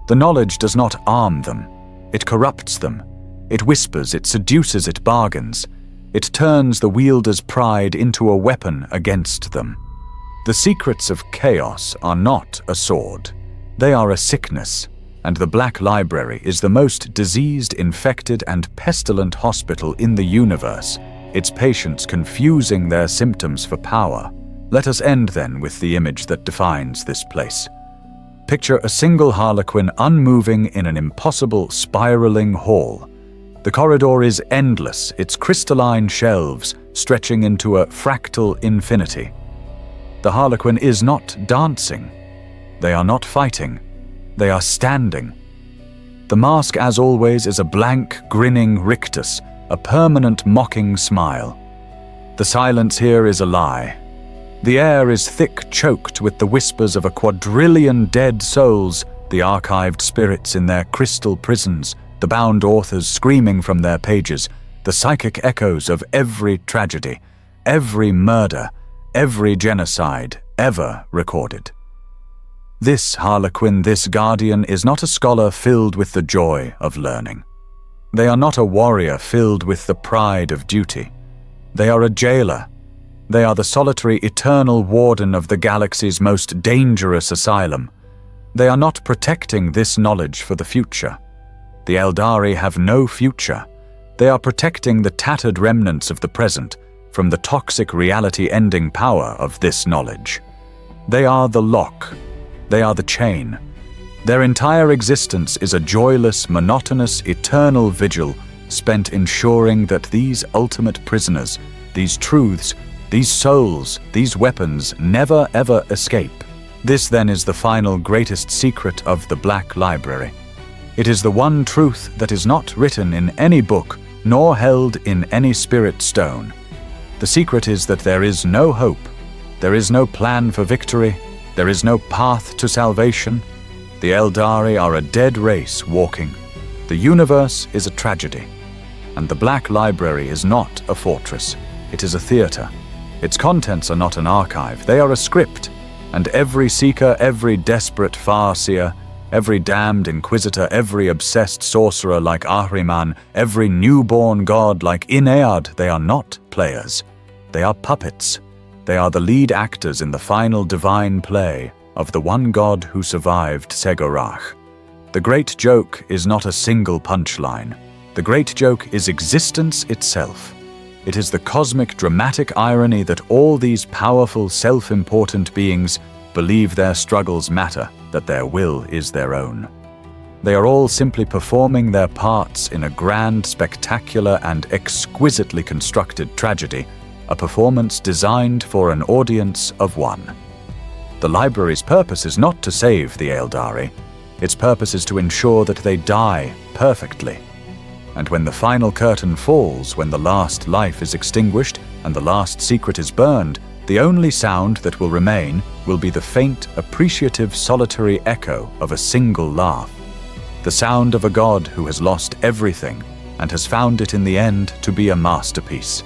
The knowledge does not arm them. It corrupts them. It whispers, it seduces, it bargains. It turns the wielder's pride into a weapon against them. The secrets of chaos are not a sword. They are a sickness, and the Black Library is the most diseased, infected, and pestilent hospital in the universe, its patients confusing their symptoms for power. Let us end then with the image that defines this place. Picture a single harlequin unmoving in an impossible, spiraling hall. The corridor is endless, its crystalline shelves stretching into a fractal infinity. The harlequin is not dancing. They are not fighting. They are standing. The mask, as always, is a blank, grinning rictus, a permanent mocking smile. The silence here is a lie. The air is thick, choked with the whispers of a quadrillion dead souls, the archived spirits in their crystal prisons, the bound authors screaming from their pages, the psychic echoes of every tragedy, every murder, every genocide ever recorded. This harlequin, this guardian, is not a scholar filled with the joy of learning. They are not a warrior filled with the pride of duty. They are a jailer. They are the solitary, eternal warden of the galaxy's most dangerous asylum. They are not protecting this knowledge for the future. The Eldari have no future. They are protecting the tattered remnants of the present from the toxic reality-ending power of this knowledge. They are the lock. They are the chain. Their entire existence is a joyless, monotonous, eternal vigil spent ensuring that these ultimate prisoners, these truths, these souls, these weapons never ever escape. This then is the final greatest secret of the Black Library. It is the one truth that is not written in any book, nor held in any spirit stone. The secret is that there is no hope, there is no plan for victory, there is no path to salvation. The Eldari are a dead race walking. The universe is a tragedy. And the Black Library is not a fortress, it is a theater. Its contents are not an archive, they are a script. And every seeker, every desperate farseer, every damned inquisitor, every obsessed sorcerer like Ahriman, every newborn god like Inead, they are not players. They are puppets. They are the lead actors in the final divine play of the one god who survived Segorach. The great joke is not a single punchline. The great joke is existence itself. It is the cosmic dramatic irony that all these powerful, self-important beings believe their struggles matter, that their will is their own. They are all simply performing their parts in a grand, spectacular, and exquisitely constructed tragedy, a performance designed for an audience of one. The library's purpose is not to save the Eldari. Its purpose is to ensure that they die perfectly. And when the final curtain falls, when the last life is extinguished and the last secret is burned, the only sound that will remain will be the faint, appreciative, solitary echo of a single laugh. The sound of a god who has lost everything and has found it in the end to be a masterpiece.